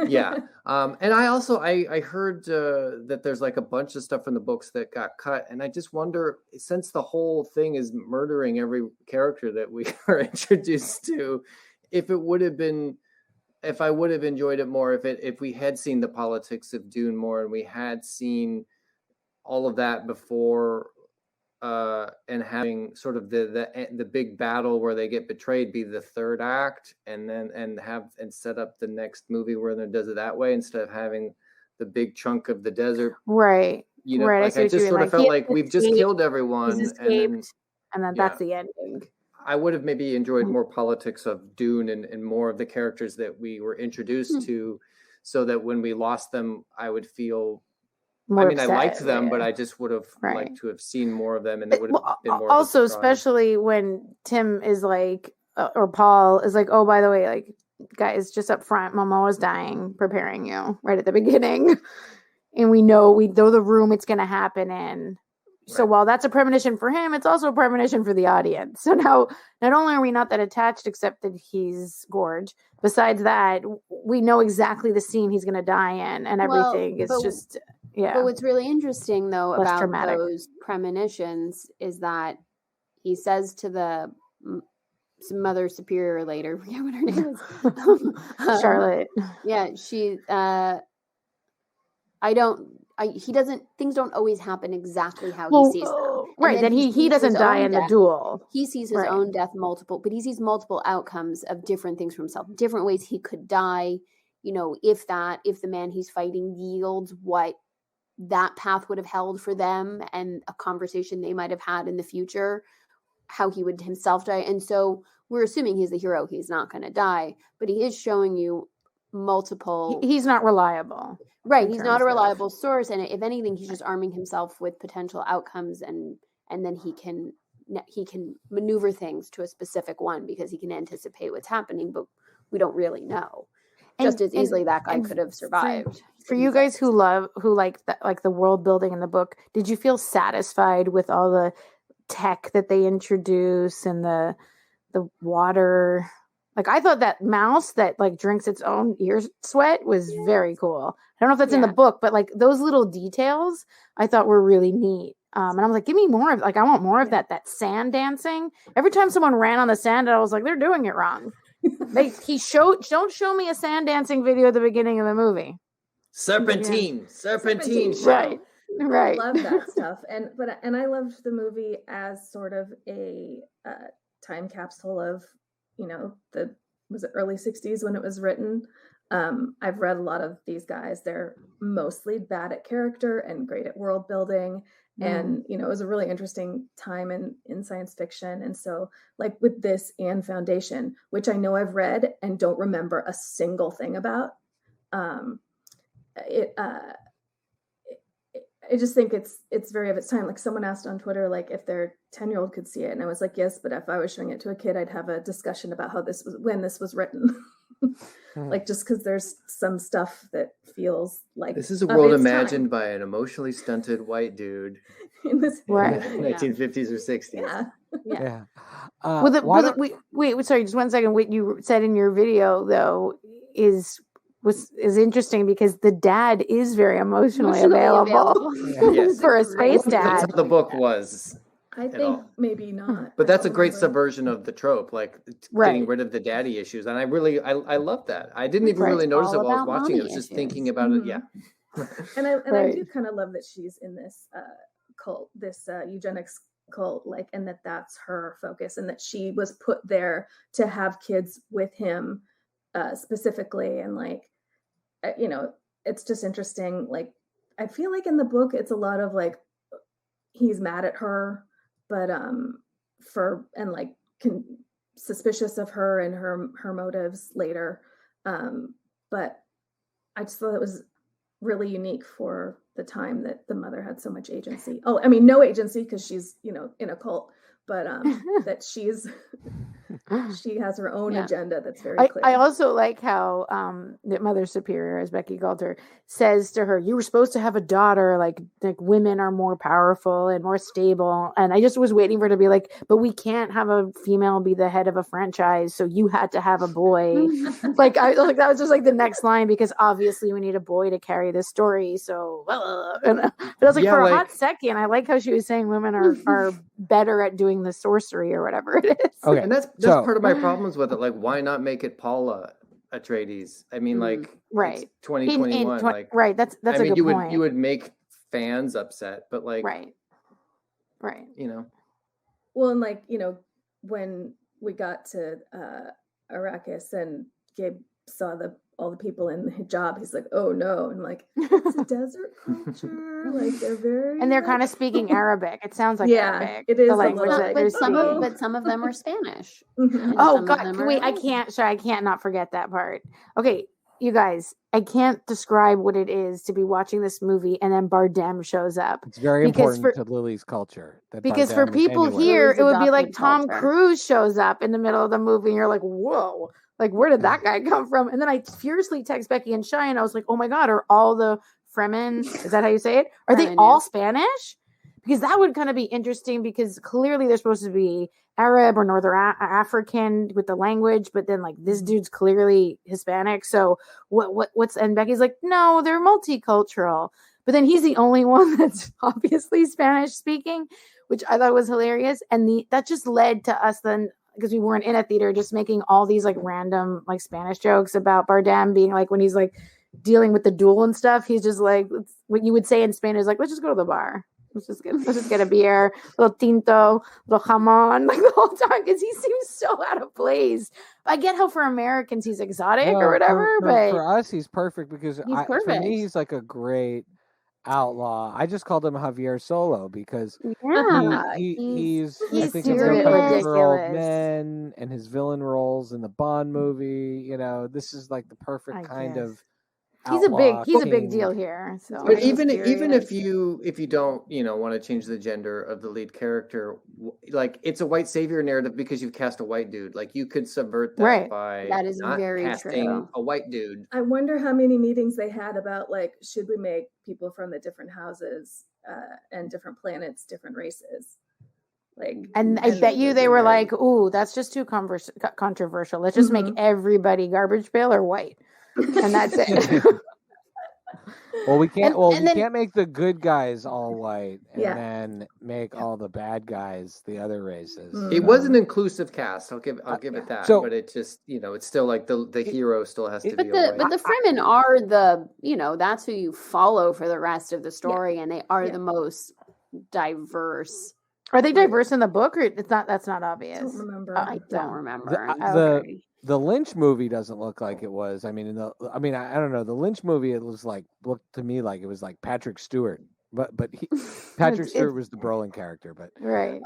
Yeah, and I also I heard that there's like a bunch of stuff in the books that got cut, and I just wonder, since the whole thing is murdering every character that we are introduced to, if I would have enjoyed it more if we had seen the politics of Dune more and we had seen all of that before, and having sort of the big battle where they get betrayed be the third act, and set up the next movie where they does it that way instead of having the big chunk of the desert. Right. You know, right. like I just sort of felt like we've just killed everyone, and then that's the ending. I would have maybe enjoyed more politics of Dune and more of the characters that we were introduced to, so that when we lost them, I would feel. I liked them, but I just would have liked to have seen more of them, and it would have been more. Also, especially when Tim is like, or Paul is like, "Oh, by the way, like, guys, just up front, Mama was dying, preparing you right at the beginning," and we know the room it's going to happen in. So while that's a premonition for him, it's also a premonition for the audience. So now, not only are we not that attached, except that he's Gorge. Besides that, we know exactly the scene he's going to die in, and everything is just. Yeah. But what's really interesting, though, Less about dramatic. those premonitions is that he says to the Mother Superior later, I forget what her name is. Charlotte. Yeah, things don't always happen exactly how he sees them. Right, then he doesn't die in the duel. He sees his own death but he sees multiple outcomes of different things for himself, different ways he could die. You know, if the man he's fighting yields what that path would have held for them and a conversation they might have had in the future, how he would himself die. And so we're assuming he's the hero. He's not going to die, but he is showing you multiple. He's not reliable. Right. He's not a reliable source. And if anything, he's just arming himself with potential outcomes, and then he can maneuver things to a specific one because he can anticipate what's happening, but we don't really know. Just as easily that guy could have survived. For you guys who like the world building in the book, did you feel satisfied with all the tech that they introduce and the water? Like, I thought that mouse that like drinks its own ear sweat was very cool. I don't know if that's in the book, but like those little details I thought were really neat. And I was like, give me more of, like, I want more of that sand dancing. Every time someone ran on the sand, I was like, they're doing it wrong. Don't show me a sand dancing video at the beginning of the movie. Serpentine. Right. I love that stuff, and I loved the movie as sort of a time capsule of, was it early 60s when it was written? I've read a lot of these guys. They're mostly bad at character and great at world building. And, it was a really interesting time in science fiction. And so, like with this and Foundation, which I know I've read and don't remember a single thing about, I just think it's very of its time. Like, someone asked on Twitter, like, if their 10-year-old could see it. And I was like, yes, but if I was showing it to a kid, I'd have a discussion about when this was written. Like, just because there's some stuff that feels like this is a world imagined by an emotionally stunted white dude in this 1950s or 60s. Yeah. Wait, sorry, just 1 second. What you said in your video though is interesting because the dad is very emotionally available. Yes. For a space dad. That's how the book was. I think maybe not. But that's a great subversion of the trope, like getting rid of the daddy issues. And I love that. I didn't even really notice it while I was watching it. I was just thinking about it. Yeah. And I do kind of love that she's in this cult, this eugenics cult, like, and that's her focus, and that she was put there to have kids with him specifically. And like, it's just interesting. Like, I feel like in the book it's a lot of like he's mad at her, but suspicious of her and her motives later. But I just thought it was really unique for the time that the mother had so much agency. Oh, I mean, no agency because she's, in a cult, but that she has her own agenda that's very clear. I also like how the Mother Superior, as Becky called her, says to her, you were supposed to have a daughter, like women are more powerful and more stable. And I just was waiting for her to be like, but we can't have a female be the head of a franchise, so you had to have a boy. Like that was just like the next line, because obviously we need a boy to carry this story. So but I was like, for a hot second, I like how she was saying women are better at doing the sorcery or whatever it is. Okay, and that's part of my problems with it. Like, why not make it Paula Atreides? I mean, like, right, 2021, like, right. That's a good point. You would make fans upset, but like, right. Well, and like, when we got to Arrakis and Gabe saw all the people in the hijab, he's like, oh no. And like, it's a desert culture. Like, they're kind of speaking Arabic. It sounds like Arabic. It is the language that they're speaking. But some of them are Spanish. Oh God, wait, I can't not forget that part. Okay, you guys, I can't describe what it is to be watching this movie and then Bardem shows up. It's very important to Lily's culture. Because for people here, it would be like Tom Cruise shows up in the middle of the movie and you're like, whoa. Like, where did that guy come from? And then I furiously text Becky and Shai, and I was like, oh my God, are all the Fremen, is that how you say it? Are they all Spanish? Because that would kind of be interesting, because clearly they're supposed to be Arab or Northern African with the language, but then like this dude's clearly Hispanic. So what's, and Becky's like, no, they're multicultural. But then he's the only one that's obviously Spanish speaking, which I thought was hilarious. And that just led to us then, because we weren't in a theater, just making all these like random like Spanish jokes about Bardem being like, when he's like dealing with the duel and stuff, he's just like, what you would say in Spain is like, let's just go to the bar. Let's just get a beer, little tinto, little jamon, like the whole time, because he seems so out of place. I get how for Americans he's exotic or whatever, but for us he's perfect, because for me he's like a great outlaw. I just called him Javier Solo because he's I think of the old men and his villain roles in the Bond movie. This is like the perfect kind of. He's a big deal here. So. But even if you don't want to change the gender of the lead character, like, it's a white savior narrative because you've cast a white dude. Like, you could subvert that by that is not very casting true. a white dude. I wonder how many meetings they had about like, should we make people from the different houses and different planets different races? Like, and I bet you they were like, ooh, that's just too controversial. Let's just make everybody garbage pail or white. And that's it. Well, we can't. Can't make the good guys all white and then make all the bad guys the other races. It was an inclusive cast. I'll give it that. So, but it just it's still like the hero still has to be. But the Fremen are that's who you follow for the rest of the story, and they are the most diverse. Are they diverse in the book, or it's not? That's not obvious. I don't remember. The Lynch movie doesn't look like it was. I mean, I don't know. The Lynch movie, it was like, looked to me like it was like Patrick Stewart, but Patrick Stewart was the Brolin character. But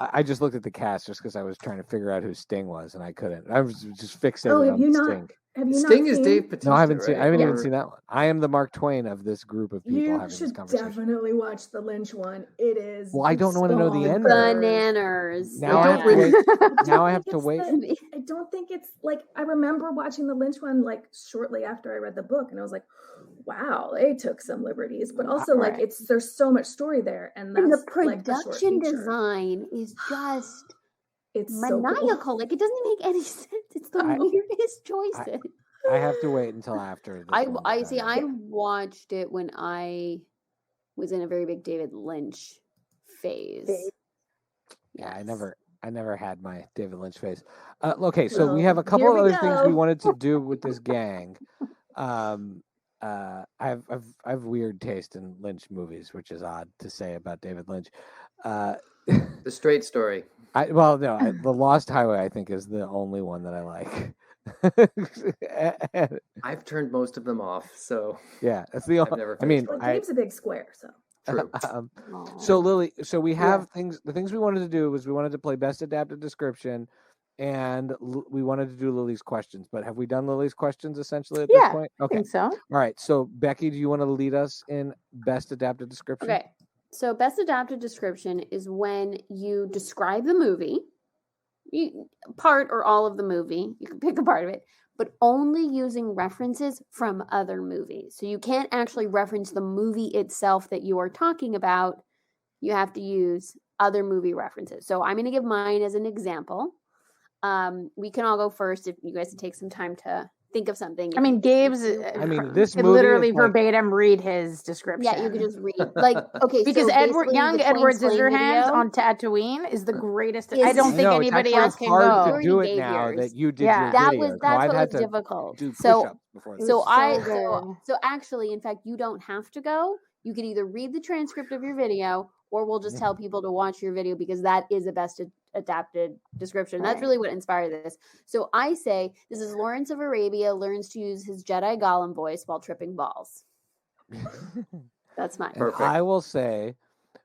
I just looked at the cast just because I was trying to figure out who Sting was, and I couldn't. I was just fixated on Sting. Sting is Dave Bautista. No, I haven't seen. I haven't even seen that one. I am the Mark Twain of this group of people having this conversation. You should definitely watch the Lynch one. It is. Well, I don't want to know the end. Bananas. Now I have to wait. Now I have to wait. I don't think it's like, I remember watching the Lynch one like shortly after I read the book, and I was like, wow, they took some liberties, but also like there's so much story there, and the production design is just. It's maniacal. So cool. Like, it doesn't make any sense. It's the weirdest choices. I have to wait until after. I watched it when I was in a very big David Lynch phase. Yeah, I never had my David Lynch phase. Okay, so we have a couple of other things we wanted to do with this gang. I have weird taste in Lynch movies, which is odd to say about David Lynch. The straight story. The Lost Highway, I think, is the only one that I like. I've turned most of them off, so yeah, that's the I've only. never I mean, But Gabe's a big square, so. true. So Lily, so we have things. The things we wanted to do was we wanted to play best adapted description, and we wanted to do Lily's questions. But have we done Lily's questions essentially at this point? I think so. All right. So Becky, do you want to lead us in best adapted description? Okay. So best adapted description is when you describe the movie, part or all of the movie. You can pick a part of it, but only using references from other movies. So you can't actually reference the movie itself that you are talking about. You have to use other movie references. So I'm going to give mine as an example. We can all go first if you guys take some time to think of something. I mean, Gabe's. This could movie literally is like- verbatim read his description. Yeah, you could just read. Like, okay, Because so basically young the Edward Twain Splain Scissorhands video- on Tatooine is the greatest. Yes. I don't think No, anybody it's else actually can hard go. to Already do it gave now yours. that you did Yeah. your That video. was that's I've what had was to difficult. do So push-ups before this. so actually, in fact, you don't have to go. You can either read the transcript of your video, or we'll just tell people to watch your video because that is a best adapted description. That's Right. really what inspired this. So I say this is Lawrence of Arabia learns to use his Jedi Gollum voice while tripping balls. That's mine. Perfect. I will say,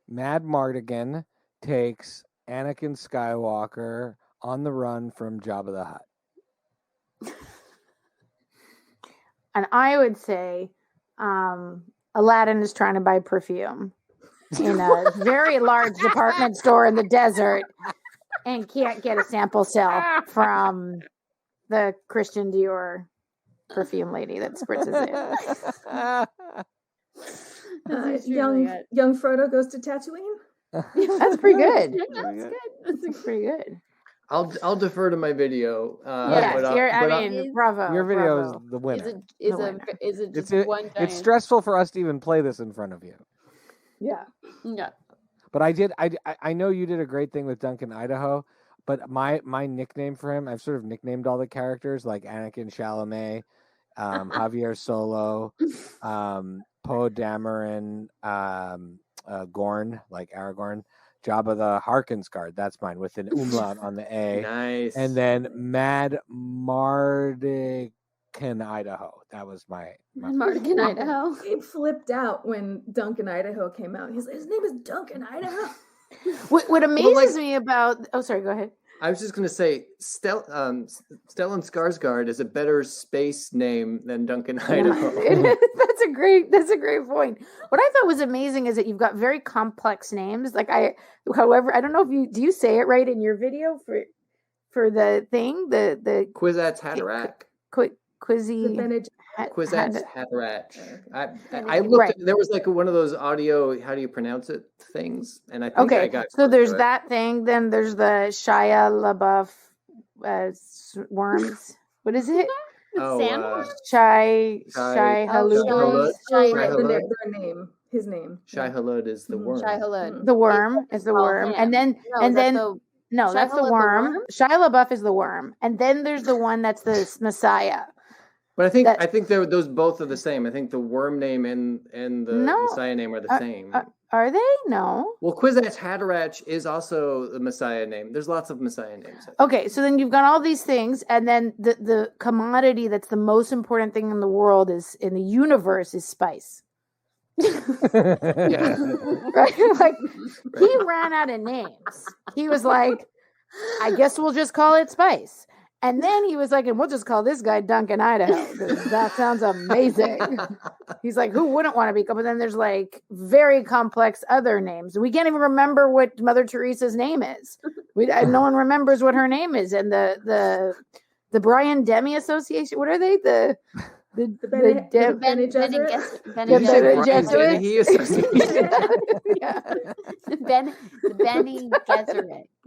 Mad Mardigan takes Anakin Skywalker on the run from Jabba the Hutt. And I would say Aladdin is trying to buy perfume in a very large department store in the desert and can't get a sample sale from the Christian Dior perfume lady that spritzes it. Young Frodo goes to Tatooine. That's pretty good. That's good. That's pretty good. I'll defer to my video. Yes, bravo. Your video bravo. is the winner. Is it just It's one giant? it's stressful for us to even play this in front of you. Yeah. Yeah. But I know you did a great thing with Duncan Idaho, but my nickname for him, I've sort of nicknamed all the characters like Anakin Chalamet, Javier Solo, Poe Dameron, Gorn, like Aragorn, Jabba the Harkins guard. That's mine with an umlaut on the A. Nice. And then Mad Mardigan Idaho. That was my Mardigan, Idaho. Gabe flipped out when Duncan Idaho came out. His name is Duncan Idaho. What amazes me about... Oh, sorry, go ahead. I was just going to say, Stellan Skarsgård is a better space name than Duncan Idaho. That's a great point. What I thought was amazing is that you've got very complex names. However, I don't know if do you say it right in your video for the thing, the Kwisatz Haderach. Quizzy. Kwisatz Haderach. I looked. Right. There was like one of those audio. How do you pronounce it? Things, and I think I got. So there's to it. that thing. Then there's the Shia LaBeouf worms. What is it? Sandworm? Shai Halud. Their name. His name. Shai Halud is the worm. Shai Halud. The worm is the worm, and then no, that's the worm. Shia LaBeouf is the worm, and then there's the one that's the Messiah. But I think those both are the same. I think the worm name and the Messiah name are the same. Are they? No. Well, Kwisatz Haderach is also the Messiah name. There's lots of Messiah names. Okay, so then you've got all these things, and then the commodity that's the most important thing in the world is in the universe is spice. Yeah. Right? Like he ran out of names. He was like, I guess we'll just call it Spice. And then he was like, and we'll just call this guy Duncan Idaho. That sounds amazing. He's like, who wouldn't want to be? But then there's like very complex other names. We can't even remember what Mother Teresa's name is. No one remembers what her name is. And the Brian Demi Association, what are they? The Bene Gesserit.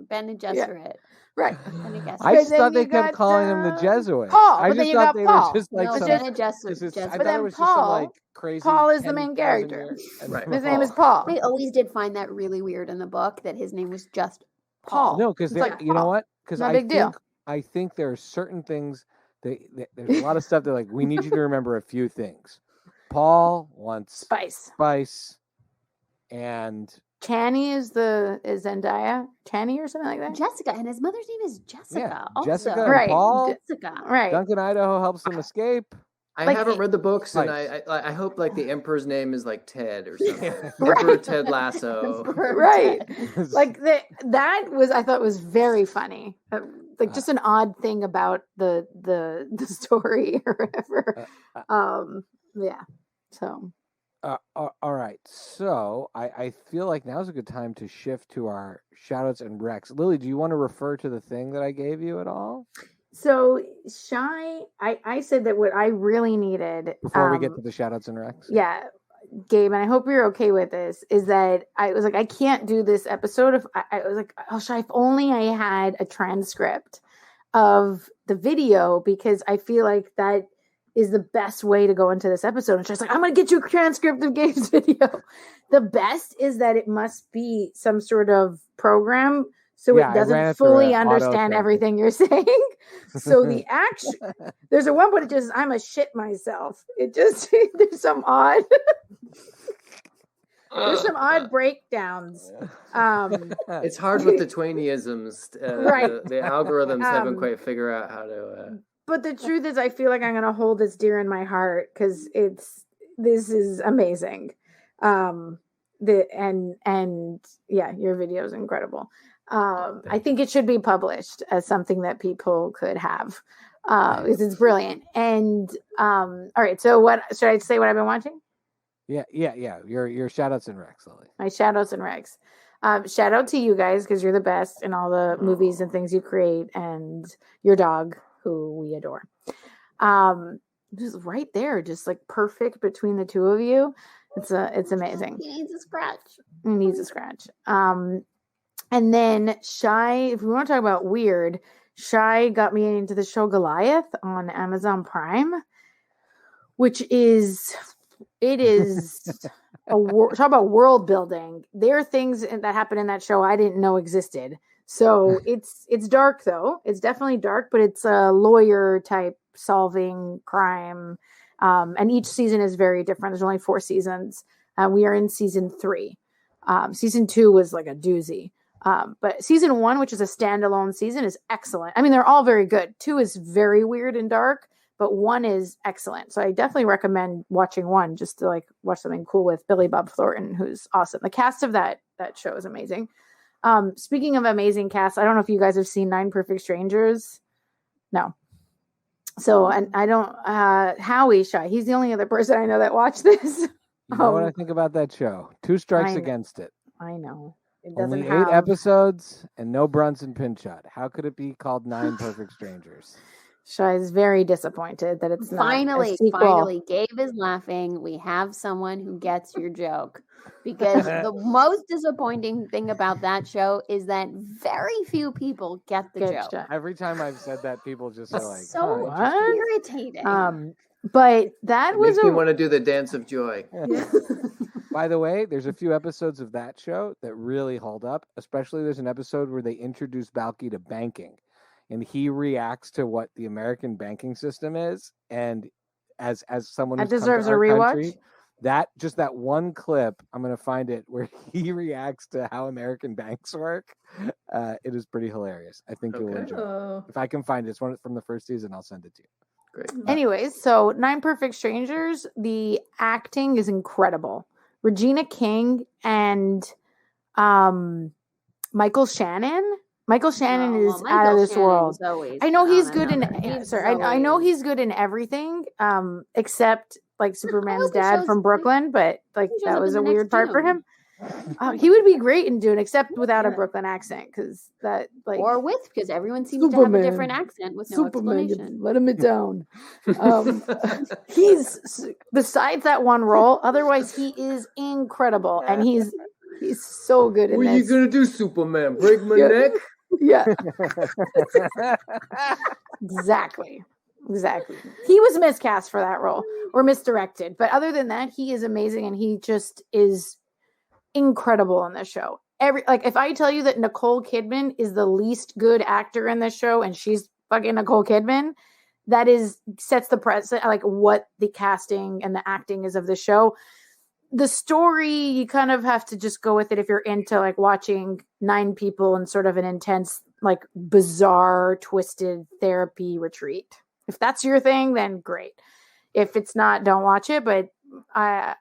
Bene Gesserit. Right. I just thought they kept calling him the Jesuit. Paul, I just thought they were just like some. Bene Gesserit. I But thought it was just some like crazy. Paul is the main character. Right. His name is Paul. I always did find that really weird in the book that his name was just Paul. No, because you know what? Because I think there are certain things. There's a lot of stuff that like we need you to remember a few things. Paul wants Spice, and Channy is Zendaya. Channy or something like that. Jessica, and his mother's name is Jessica. Yeah, Also. Jessica and Right. Paul. Jessica. Right. Duncan Idaho helps them escape. I Like, haven't read the books, and Right. I hope like the emperor's name is like Ted or something. Right. Emperor Ted Lasso. Right. Like that was, I thought was very funny. Like just an odd thing about the story or whatever. Yeah. So. All right. So I feel like now's a good time to shift to our shoutouts and recs. Lily, do you want to refer to the thing that I gave you at all? So Shai, I said that what I really needed Before we get to the shoutouts and recs? Yeah, Gabe, and I hope you're okay with this, is that I was like, I can't do this episode if I was like, oh, Shai, if only I had a transcript of the video, because I feel like that is the best way to go into this episode. And she's like, I'm going to get you a transcript of Gabe's video. The best is that it must be some sort of program so it doesn't fully understand everything you're saying. So the action, there's a one, but it just, I'm a shit myself. It just, there's some odd breakdowns. It's hard with the Twainisms. Right. The algorithms haven't quite figured out how to. But the truth is, I feel like I'm going to hold this dear in my heart because this is amazing. And yeah, your video is incredible. I think it should be published as something that people could have, because it's brilliant. And all right, so what should I say? What I've been watching? Yeah. Your shout outs and recs, Lily. My shout outs and recs. Shout out to you guys because you're the best in all the movies and things you create, and your dog, who we adore. Just right there, just like perfect between the two of you. It's amazing. He needs a scratch. He needs a scratch. And then Shai, if we want to talk about weird, Shai got me into the show Goliath on Amazon Prime, which is talk about world building. There are things that happen in that show I didn't know existed. So it's dark though. It's definitely dark, but it's a lawyer type solving crime. And each season is very different. There's only 4 seasons. We are in season 3. Season 2 was like a doozy. But season 1, which is a standalone season, is excellent. I mean, they're all very good. 2 is very weird and dark, but 1 is excellent. So I definitely recommend watching 1 just to like watch something cool with Billy Bob Thornton, who's awesome. The cast of that show is amazing. Speaking of amazing cast, I don't know if you guys have seen 9 Perfect Strangers. No. So, and I don't, Howie Shai, he's the only other person I know that watched this. You know what I think about that show? 2 strikes against it. I know. It Only doesn't 8 episodes and no Brunson Pinchot. How could it be called 9 Perfect Strangers? Shai is very disappointed that it's not a sequel. Finally, Gabe is laughing. We have someone who gets your joke. Because the most disappointing thing about that show is that very few people get the joke. Every time I've said that, people just are like, so irritating. But that was makes me want to do the dance of joy. By the way, there's a few episodes of that show that really hold up. Especially there's an episode where they introduce Balky to banking, and he reacts to what the American banking system is. And as someone who deserves a rewatch. Country, that one clip, I'm going to find it where he reacts to how American banks work. It is pretty hilarious. I think you'll enjoy it. If I can find it, it's one from the first season. I'll send it to you. Great. Anyways, so 9 Perfect Strangers, the acting is incredible. Regina King and Michael Shannon. Michael Shannon is out of this world. I know he's good I know he's good in everything, except like Superman's dad from Brooklyn, but like that was a weird part for him. He would be great in Dune, except without a Brooklyn accent, because that like because everyone seems to have a different accent with no explanation. Let him down. He's besides that one role, otherwise he is incredible, and he's so good in this. What are you gonna do, Superman? Break my neck? Yeah. Exactly. He was miscast for that role or misdirected, but other than that, he is amazing, and he just is incredible in this show. If I tell you that Nicole Kidman is the least good actor in this show, and she's fucking Nicole Kidman, that sets the precedent, like what the casting and the acting is of the show. the story, you kind of have to just go with it if you're into like watching 9 people in sort of an intense, like bizarre, twisted therapy retreat. If that's your thing, then great. If it's not, don't watch it. But I'm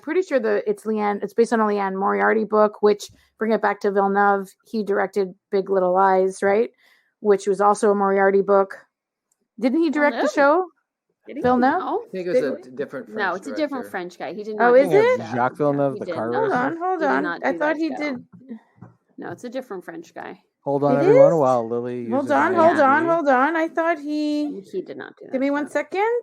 pretty sure it's based on a Leanne Moriarty book, which, bring it back to Villeneuve, he directed Big Little Lies, right? Which was also a Moriarty book. Didn't he direct the show? Villeneuve? No. I think it was a different French No, it's a different director. French guy. He did Oh, not. is do it? that show. Jacques Villeneuve, He the did car not. racer? Hold He did on. not I do thought that he show. did. No, it's a different French guy. Hold on, It everyone, is? while Lily uses Hold on. IMDb. I thought he He did not do that. Give me 1 second.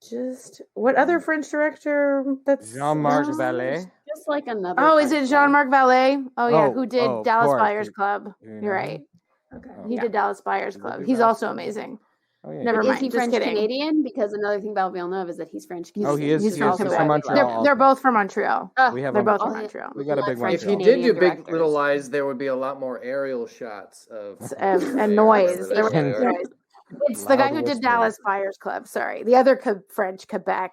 Just what other French director? That's Jean-Marc Vallée. Just like another. Oh, is French it guy. Jean-Marc Vallée? Oh yeah, Oh, who did of Dallas course. Buyers Club? You know You're right. Okay. Oh. He did Dallas Buyers Did Club. they do He's that? also amazing. Oh, yeah. Never Is mind. he Just French kidding. Canadian? Because another thing about Villeneuve is that he's French Canadian. Oh, he is. He's He's from from Quebec. Montreal. They're also. both from Montreal. We have They're a- both from Oh, Montreal. We got a big French If he Montreal. did do Big directors. Little Lies, there would be a lot more aerial shots of And noise. There There we was go. noise. It's the guy who did Dallas Buyers Club. Sorry, the other French Quebec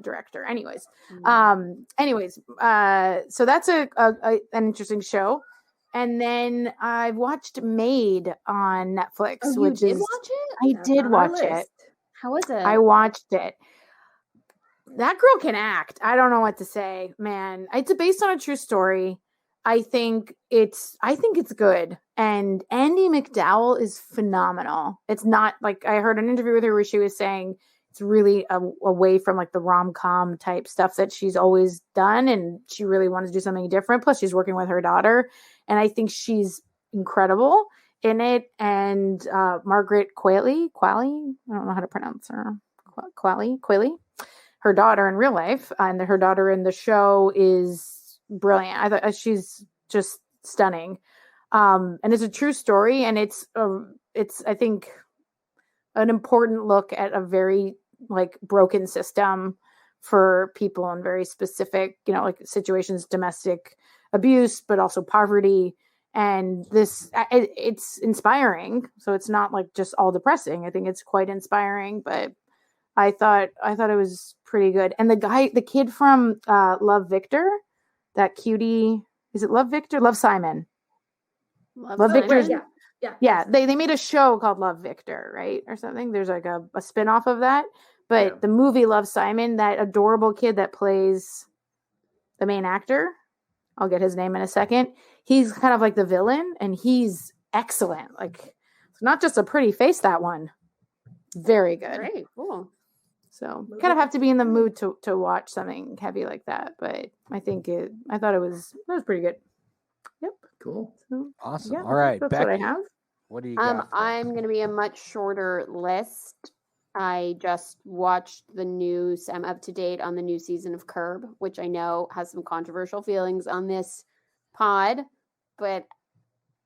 director. Anyways, so that's an interesting show. And then I've watched Maid on Netflix, Oh, you which did is watch it? I That's did on our watch it. list. How was it? I watched it. That girl can act. I don't know what to say, man. It's based on a true story. I think it's good. And Andie MacDowell is phenomenal. It's not like I heard an interview with her where she was saying it's really away from like the rom-com type stuff that she's always done, and she really wanted to do something different. Plus, she's working with her daughter, and I think she's incredible in it. And Margaret Qualley, I don't know how to pronounce her. Qualley, her daughter in real life, and her daughter in the show is brilliant. I thought she's just stunning. And it's a true story, and it's I think an important look at a very like broken system for people in very specific, like situations, domestic abuse, but also poverty. And it's inspiring. So it's not like just all depressing. I think it's quite inspiring, but I thought it was pretty good. And the kid from Love Victor, that cutie, is it Love Victor? Love Simon. Love Victor's. Yeah. They made a show called Love Victor, right? Or something. There's like a spin-off of that. But the movie Love Simon, that adorable kid that plays the main actor, I'll get his name in a second. He's kind of like the villain, and he's excellent. Like, it's not just a pretty face, that one. Very good. Great, cool. So kind of have to be in the mood to watch something heavy like that. But I thought it was pretty good. Yep. Cool. So, Awesome. yeah, All right, that's Becky, what I have. what do you got? I'm going to be a much shorter list. I just watched I'm up to date on the new season of Curb, which I know has some controversial feelings on this pod, but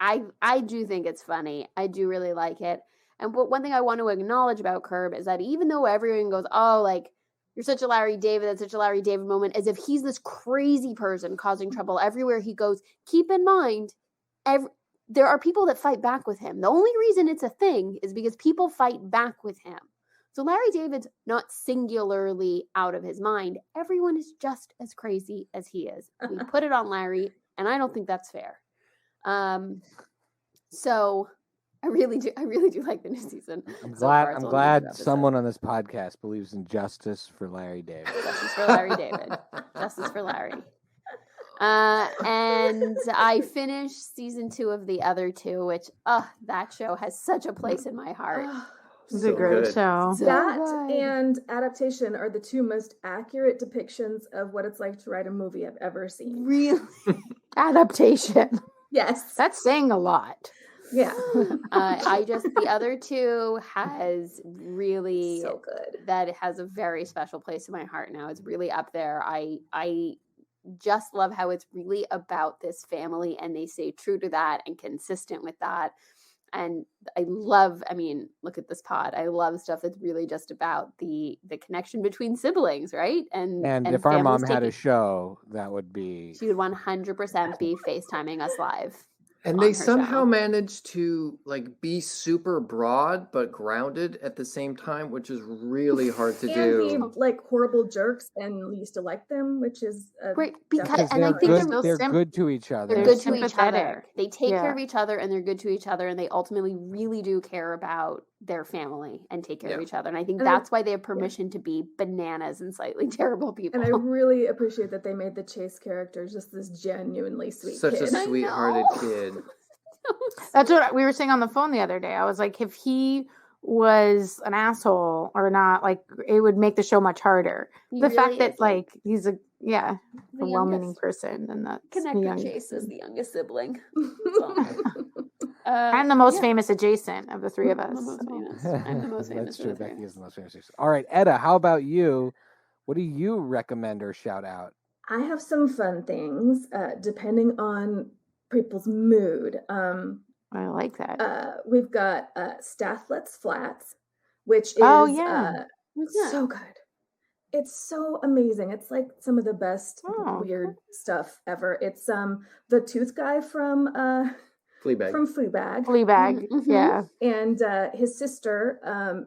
I do think it's funny. I do really like it. And one thing I want to acknowledge about Curb is that even though everyone goes, oh, like, you're such a Larry David, that's such a Larry David moment, as if he's this crazy person causing trouble everywhere he goes, keep in mind, there are people that fight back with him. The only reason it's a thing is because people fight back with him. So Larry David's not singularly out of his mind. Everyone is just as crazy as he is. We put it on Larry, and I don't think that's fair. So I really do like the new season. I'm So far, glad it's only 2 episodes. someone on this podcast believes in justice for Larry David. Justice for Larry David. Justice for Larry. And I finished season 2 of the other 2, which that show has such a place in my heart. It's a great good. show. So That good. and adaptation are the 2 most accurate depictions of what it's like to write a movie I've ever seen. Really? Adaptation. Yes. That's saying a lot. Yeah. The other 2 has really So good. that has a very special place in my heart now. It's really up there. I just love how it's really about this family, and they stay true to that and consistent with that. And look at this pod. I love stuff that's really just about the connection between siblings, right? And if our mom families had a taking- show, that would be she would 100% be FaceTiming us live. And on they her somehow show. managed to like be super broad but grounded at the same time, which is really hard to And be do. like horrible jerks and we used to like them, which is Right, because Because and I they're think good. still They're sim- good to each other. they're They're good to each sympathetic. other. They take care Yeah. of each other and they're good to each other and they ultimately really do care about their family and take care of Yeah. each other. And I think And I- that's why they have permission to be bananas and slightly terrible people. and I really appreciate that they made the Chase character just this genuinely sweet Such kid. a sweethearted know. kid. That's what we were saying on the phone the other day. I was like, if he was an asshole or not, like it would make the show much harder. He the really fact that is, like he's a the a well-meaning youngest. person, and that's the Connector youngest. Chase is the youngest sibling. And the most yeah. famous adjacent of the three of I'm us. the most so. famous. I'm the most famous. That's of true. the three Becky of is the us. most famous. All right, Etta, how about you? What do you recommend or shout out? I have some fun things depending on people's mood. I like that. We've got Stathlet's Flats, which is Oh, yeah. What's that? so good. It's so amazing. It's like some of the best Oh, weird stuff ever. It's the tooth guy from Fleabag. Fleabag. Fleabag. Mhm. Yeah. And his sister,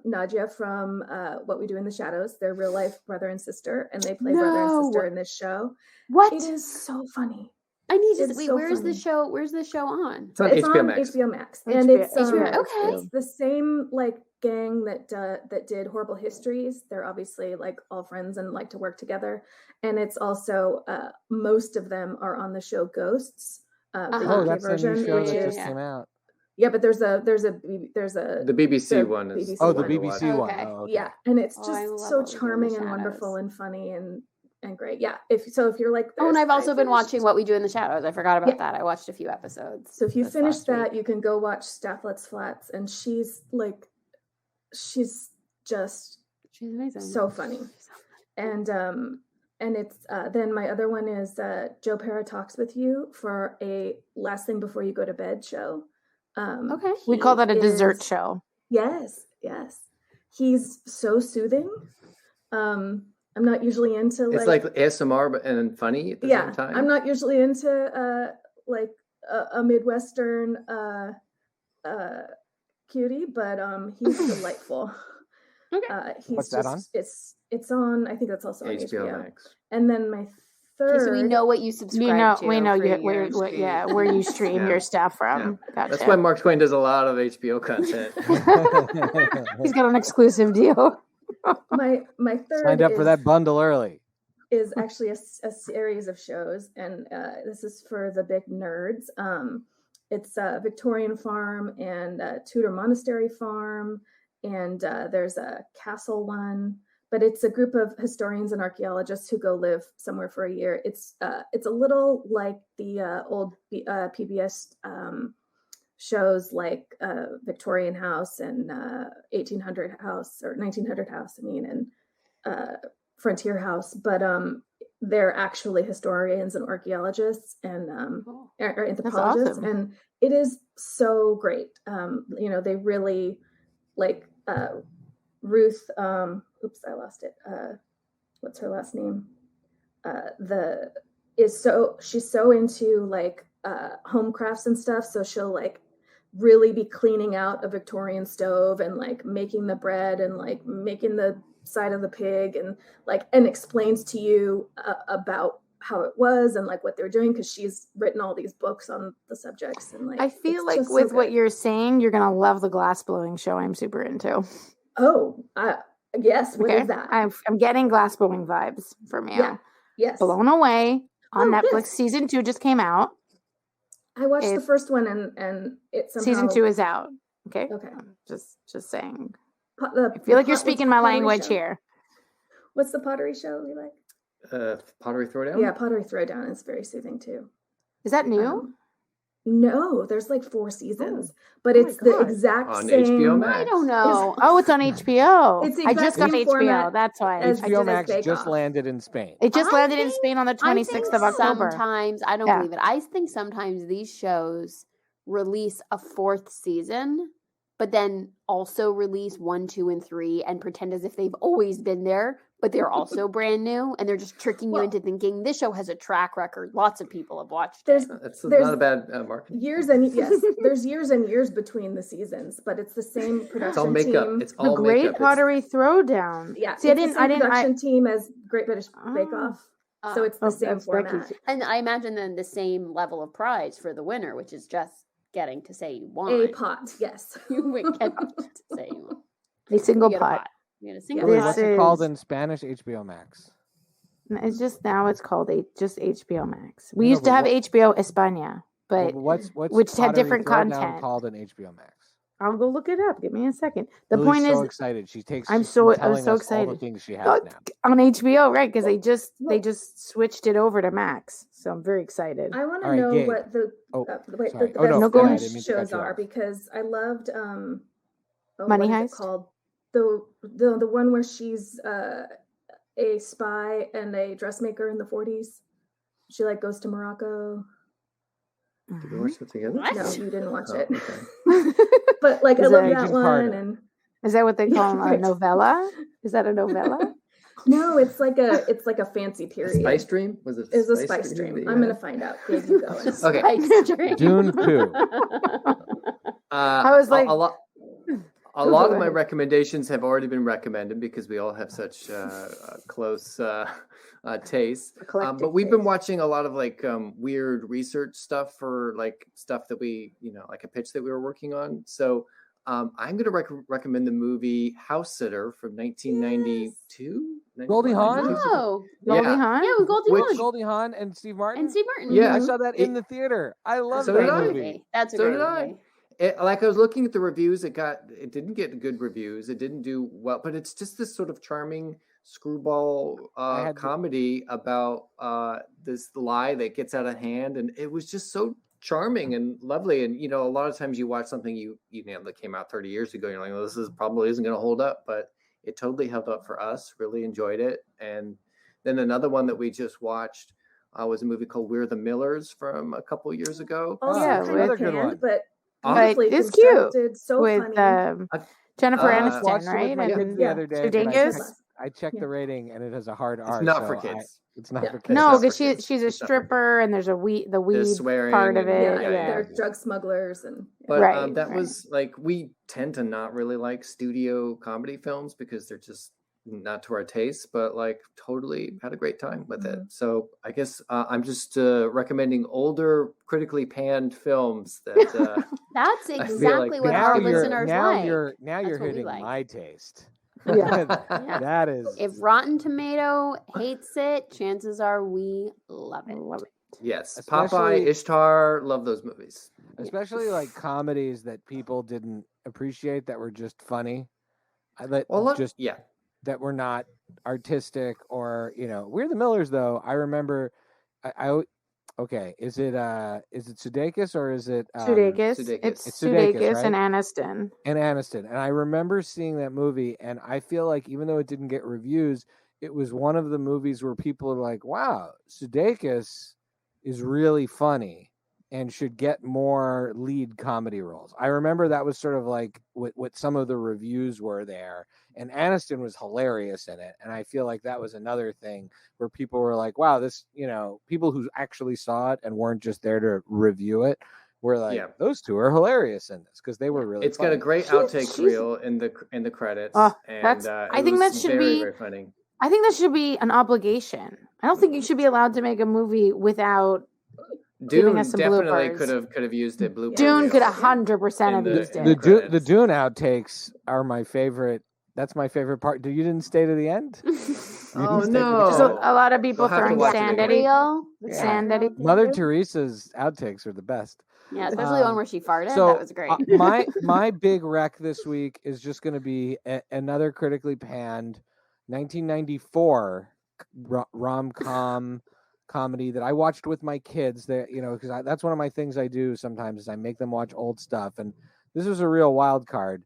Nadia from What We Do in the Shadows. They're real life brother and sister, and they play brother and sister No. in this show. What? It is so funny. I need to It's wait. So where's the funny. show? Where's the show on? It's on It's HBO on Max. HBO Max, and HBO it's okay. it's the same like gang that did Horrible Histories. They're obviously like all friends and like to work together, and it's also most of them are on the show Ghosts, the Oh, UK that's a version, new show which that is just came out. yeah, but there's a The BBC one is. BBC Oh, the one. BBC one. Okay. Oh, okay. Yeah, and it's Oh, I just love so What We Do in the charming and wonderful Shadows. and funny and great. Yeah, if you're like Oh, and "There's- I've I also been finished-" watching What We Do in the Shadows. I forgot about Yeah. that. I watched a few episodes. So if you this finish last that, week. you can go watch Stathlet's Flats, and she's just She's amazing. so funny. And it's then my other one is Joe Pera Talks with You for a last thing before you go to bed show. Okay. We call that a he dessert is- show. Yes. He's so soothing. I'm not usually into It's like ASMR but and funny at the same time. I'm not usually into like a Midwestern cutie, but he's delightful. Okay. He's What's that on? It's on. I think that's also on HBO Max. And then my third. Okay, so we know what you subscribe to. We know for you, your stream. where you stream Yeah. your stuff from. Yeah. Gotcha. That's why Mark Twain does a lot of HBO content. He's got an exclusive deal. my third Signed up for that bundle early. is actually a series of shows, and this is for the big nerds. It's Victorian Farm and Tudor Monastery Farm, and there's a castle one. But it's a group of historians and archaeologists who go live somewhere for a year. It's a little like the old PBS shows, like Victorian House and 1800 House or 1900 House. I mean, and Frontier House, but they're actually historians and archaeologists and or anthropologists, awesome. and it is so great. They really like Ruth. Oops, I lost it. What's her last name? She's so into like home crafts and stuff, so she'll like really be cleaning out a Victorian stove and like making the bread and like making the side of the pig and explains to you about how it was and like what they're doing, because she's written all these books on the subjects. And like I feel it's like just so with what good. you're saying, you're gonna love the glass blowing show. I'm super into. Oh, yes. What is Okay? that? I'm getting glass blowing vibes from you. Yeah. Yes. Blown Away on Oh, Netflix. yes. Season 2 just came out. I watched the It- first one and it somehow Season 2 is out. Okay. Okay. Just saying. I I feel like you're speaking my language here. What's the pottery show we like? Pottery Throwdown? Yeah, Pottery Throwdown is very soothing too. Is that new? No, there's like 4 seasons, but Oh my it's the God. exact On same. HBO Max. I don't know. Oh, it's on HBO. It's the I just got exact same HBO. format That's why. as I HBO just, Max Bake just Off. landed in Spain. it just I landed in think- Spain on the I 26th think of October. Sometimes I don't Yeah. believe it. I think sometimes these shows release a 4th season, but then also release 1, 2, and 3 and pretend as if they've always been there, but they're also brand new, and they're just tricking you into thinking this show has a track record. Lots of people have watched it. That's not a bad marketing. There's years and years between the seasons, but it's the same production It's all makeup. team. It's all The Great makeup. Pottery Throwdown. Yeah, See, it's the same production team as Great British Bake Off, so it's the same that's format. Becky. And I imagine then the same level of prize for the winner, which is just getting to say you won. A pot, yes. You get to say you won. A single You get a pot. You get a single This pot. What's it called is- in Spanish? HBO Max. It's just now it's called just HBO Max. We No, used to but have what- HBO España, but what's which had Pottery different Throwdown content. called in HBO Max? I'll go look it up. Give me a second. The Lily's point so is excited. She's I'm telling so us all the excited. things she has Oh, now. on HBO, right? Because they Well- just switched it over to Max, so I'm very excited. I want to All right, know Gabe. what the Oh, wait, sorry. the Oh, best no, go ahead. I didn't mean Spanish to cut shows you are off. because I loved Money what is Heist? it called? The one where she's a spy and a dressmaker in the 40s. She like goes to Morocco. Did we watch that together? What? No, you didn't watch Oh, it. okay. But like I Is love it that Agent one. Carter? And Is that what they call Yeah, right. a novella? Is that a novella? no, it's like a fancy A period. Spice Dream? Was it? It's a spice dream. that you I'm had? gonna find out. Gabe, you go. Okay. Spice dream. Dune 2. I was like, a lot Go of my ahead. recommendations have already been recommended because we all have such close tastes. But we've been watching a lot of like weird research stuff for like stuff that we, like a pitch that we were working on. So I'm going to recommend the movie House Sitter from 1992. Goldie Hawn? Oh, Goldie Yeah. Hawn? yeah, with Goldie Which- Hawn Goldie Hawn and Steve Martin. and Steve Martin. Yeah. I saw that in It- the theater. I love So that did I. movie. That's a So great did I. movie. Like I was looking at the reviews, it didn't get good reviews. It didn't do well, but it's just this sort of charming screwball I had to- comedy about this lie that gets out of hand, and it was just so charming and lovely. And a lot of times you watch something that came out 30 years ago, and you're like, well, this probably isn't going to hold up, but it totally held up for us. Really enjoyed it. And then another one that we just watched was a movie called We're the Millers from a couple years ago. Also Yeah, kind another of good one. canned, but But beautifully it's cute constructed, so with funny. Jennifer I Aniston, watched it right? with my And kids the other day. but Sudeikis? I checked Yeah. the rating and it has a hard R. It's not so for kids. It's not Yeah. for kids. No, not because for kids. she's a It's not for kids. stripper, and there's the weed swearing part of and- it. Yeah, Yeah, they're drug smugglers and But Right, that right. was like, we tend to not really like studio comedy films because they're just not to our taste, but like totally had a great time with it. So I guess I'm just recommending older, critically panned films that That's I feel like exactly what now our you're- listeners like. You're That's what we hitting like. my taste. Yeah. That is. If Rotten Tomato hates it, chances are we love it. Love it. yes, Especially- Popeye, Ishtar, love those movies. Especially like comedies that people didn't appreciate that were just funny. Yeah. That were not artistic or We're the Millers though. I remember okay, is it Sudeikis or is it Sudeikis. Sudeikis. It's It's Sudeikis, Sudeikis and right? Aniston. and Aniston. And I remember seeing that movie and I feel like even though it didn't get reviews, it was one of the movies where people are like, wow, Sudeikis is really funny and should get more lead comedy roles. I remember that was sort of like what some of the reviews were there. And Aniston was hilarious in it. And I feel like that was another thing where people were like, wow, this, people who actually saw it and weren't just there to review it were like, Yeah. those two are hilarious in this because they were really It's funny. got a great outtakes reel in the credits. Oh, and that's- I it think that was should very, be- very funny. I think that should be an obligation. I don't think you should be allowed to make a movie without giving Dune us some definitely bloopers. could have used a blooper. Dune. reel. Could 100% have In the- used in the it. credits. the Dune outtakes are my favorite. That's my favorite part. You didn't stay to the end? You didn't Oh, stay to the no. end? So a lot of people You'll have to throwing watch it sand again. at it. Real? Sand at it. Mother Teresa's outtakes are the best. Yeah, especially the one where she farted. So that was great. my big rec this week is just going to be another critically panned 1994 rom-com comedy that I watched with my kids. That because that's one of my things I do sometimes is I make them watch old stuff, and this was a real wild card.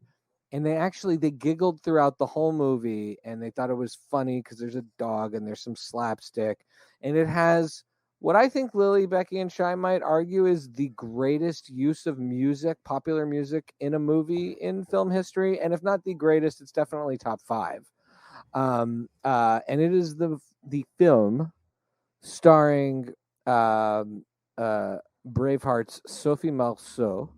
And they giggled throughout the whole movie, and they thought it was funny because there's a dog and there's some slapstick, and it has what I think Lily, Becky, and Shai might argue is the greatest use of music, popular music, in a movie in film history. And if not the greatest, it's definitely top 5. And it is the film starring Braveheart's Sophie Marceau.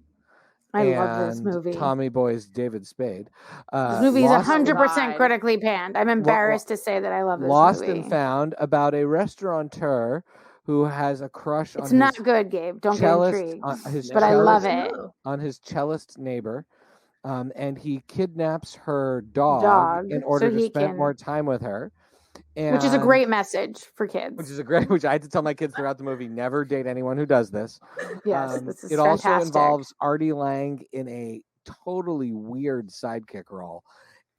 I love this and movie. Tommy Boy's David Spade. This movie is Lost- 100% critically panned. I'm embarrassed to say that I love this Lost movie. and Found, about a restaurateur who has a crush on It's not his good, Gabe. Don't get cellist, intrigued. but I love it. on his cellist neighbor. And he kidnaps her dog in order to spend more time with her. Which is a great message for kids. Which I had to tell my kids throughout the movie, never date anyone who does this. Yes, this is it fantastic. also involves Artie Lang in a totally weird sidekick role.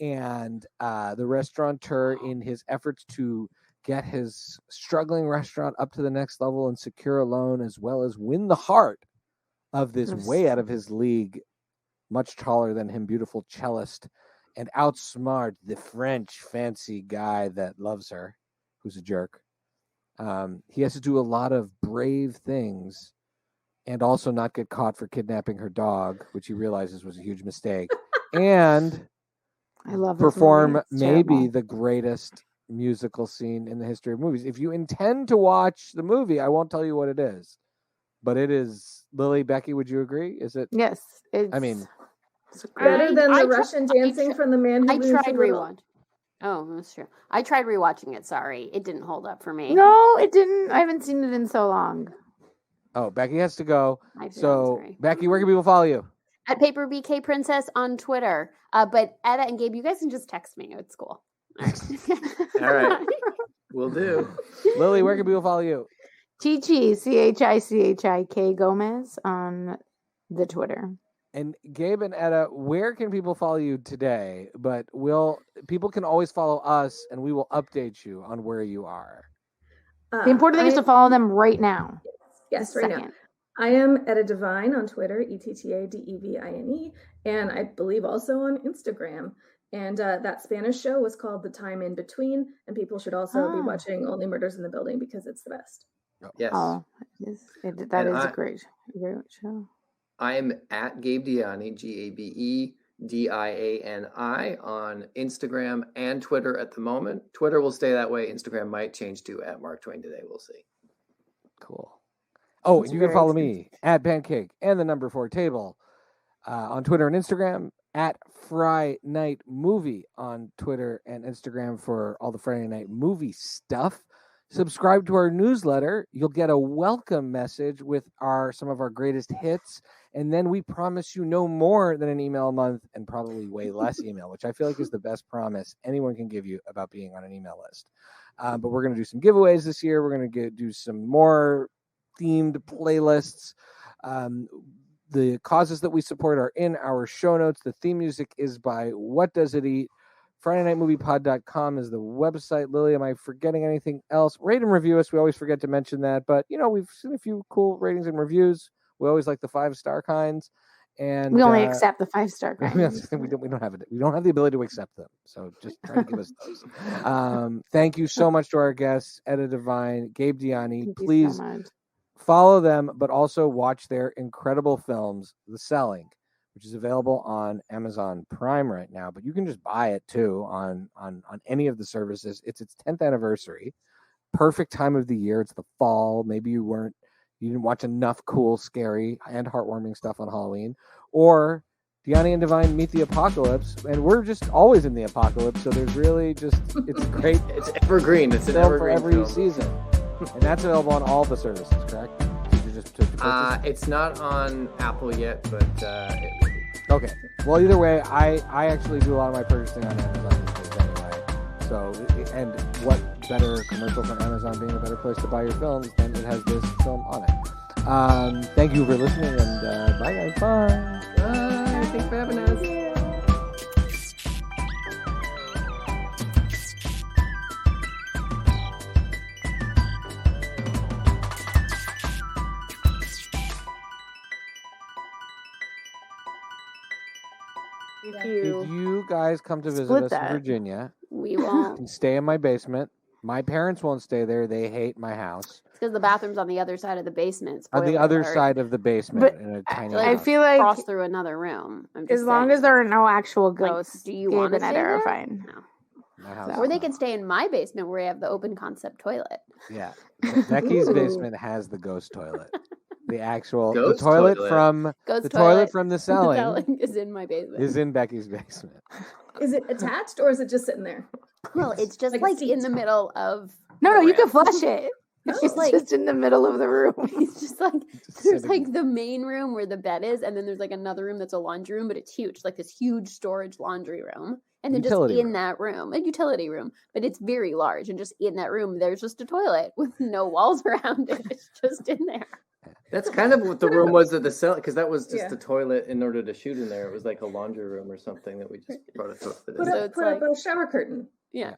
And the restaurateur, in his efforts to get his struggling restaurant up to the next level and secure a loan, as well as win the heart of this way out of his league, much taller than him, beautiful cellist, and outsmart the French fancy guy that loves her, who's a jerk. He has to do a lot of brave things and also not get caught for kidnapping her dog, which he realizes was a huge mistake. And I love perform maybe the greatest musical scene in the history of movies. If you intend to watch the movie, I won't tell you what it is, but it is. Lily, Becky, would you agree? Is it? Yes. It's better than the Russian dancing from the man who I tried rewatch. Oh, that's true. I tried rewatching it. Sorry, it didn't hold up for me. No, it didn't. I haven't seen it in so long. Oh, Becky has to go. So, Becky, where can people follow you? At Paper BK Princess on Twitter. But Etta and Gabe, you guys can just text me. It's cool. All right. All right. Will do. Lily, where can people follow you? Chichi, ChiChiK Gomez on the Twitter. And Gabe and Etta, where can people follow you today? But people can always follow us, and we will update you on where you are. The important thing is to follow them right now. Yes, right now. I am Etta Devine on Twitter, ETTADEVINE, and I believe also on Instagram. And that Spanish show was called The Time in Between, and people should also be watching Only Murders in the Building because it's the best. Yes. Oh, that is a great show. I'm at Gabe Diani, GabeDiani on Instagram and Twitter at the moment. Twitter will stay that way. Instagram might change to at Mark Twain today. We'll see. Cool. Oh, and you can follow me at Pancake and the number 4 table on Twitter and Instagram, at Friday Night Movie on Twitter and Instagram for all the Friday Night Movie stuff. Subscribe to our newsletter. You'll get a welcome message with some of our greatest hits. And then we promise you no more than an email a month and probably way less email, which I feel like is the best promise anyone can give you about being on an email list. But we're going to do some giveaways this year. We're going to do some more themed playlists. The causes that we support are in our show notes. The theme music is by What Does It Eat? FridayNightMoviePod.com is the website. Lily, am I forgetting anything else? Rate and review us. We always forget to mention that. But, we've seen a few cool ratings and reviews. We always like the 5-star kinds. And we only accept the 5-star kinds. we don't have it. We don't have the ability to accept them. So just try to give us those. Thank you so much to our guests, Etta Devine, Gabe Diani. Please follow them, but also watch their incredible films, The Selling, which is available on Amazon Prime right now, but you can just buy it too on any of the services. It's its 10th anniversary. Perfect time of the year. It's the fall. Maybe you didn't watch enough cool, scary, and heartwarming stuff on Halloween. Or Diani and Devine Meet the Apocalypse, and we're just always in the apocalypse, so there's really it's great. It's evergreen. It's an evergreen for every season. And that's available on all the services, correct? It's not on Apple yet, but it will be. Okay. Well, either way, I actually do a lot of my purchasing on Amazon these days anyway. So, and what better commercial from Amazon being a better place to buy your films than it has this film on it. Thank you for listening, and bye, guys. Bye. Bye. Thanks for having us. If you guys come to visit us in Virginia, we won't. And stay in my basement. My parents won't stay there. They hate my house. It's because the bathroom's on the other side of the basement. On the other side of the basement, in a tiny house. I feel like cross through another room. As long as there are no actual ghosts, do you want to stay there? Fine. No. My house. So- Or they can stay in my basement where I have the open concept toilet. Yeah. Becky's Ooh. basement has the ghost toilet. The actual the Ghost toilet toilet. from Ghost the toilet. toilet from the selling is in my basement. is in Becky's basement. Is it attached or is it just sitting there? Well, it's just Like a like seat. in the middle of. No, the you can room. flush it. It's It's just just in the middle of the room. It's just like Just there's sitting- like the main room where the bed is, and then there's like another room that's a laundry room, but it's huge, like this huge storage laundry room. And then Utility just in room. that room, a utility room, but it's very large. And just in that room, there's just a toilet with no walls around it. It's just in there. That's kind of what the room was at the cell, because that was just Yeah. the toilet in order to shoot in there. It was like a laundry room or something that we just brought a toilet in. Put So up, it's put up like- a shower curtain. Yeah.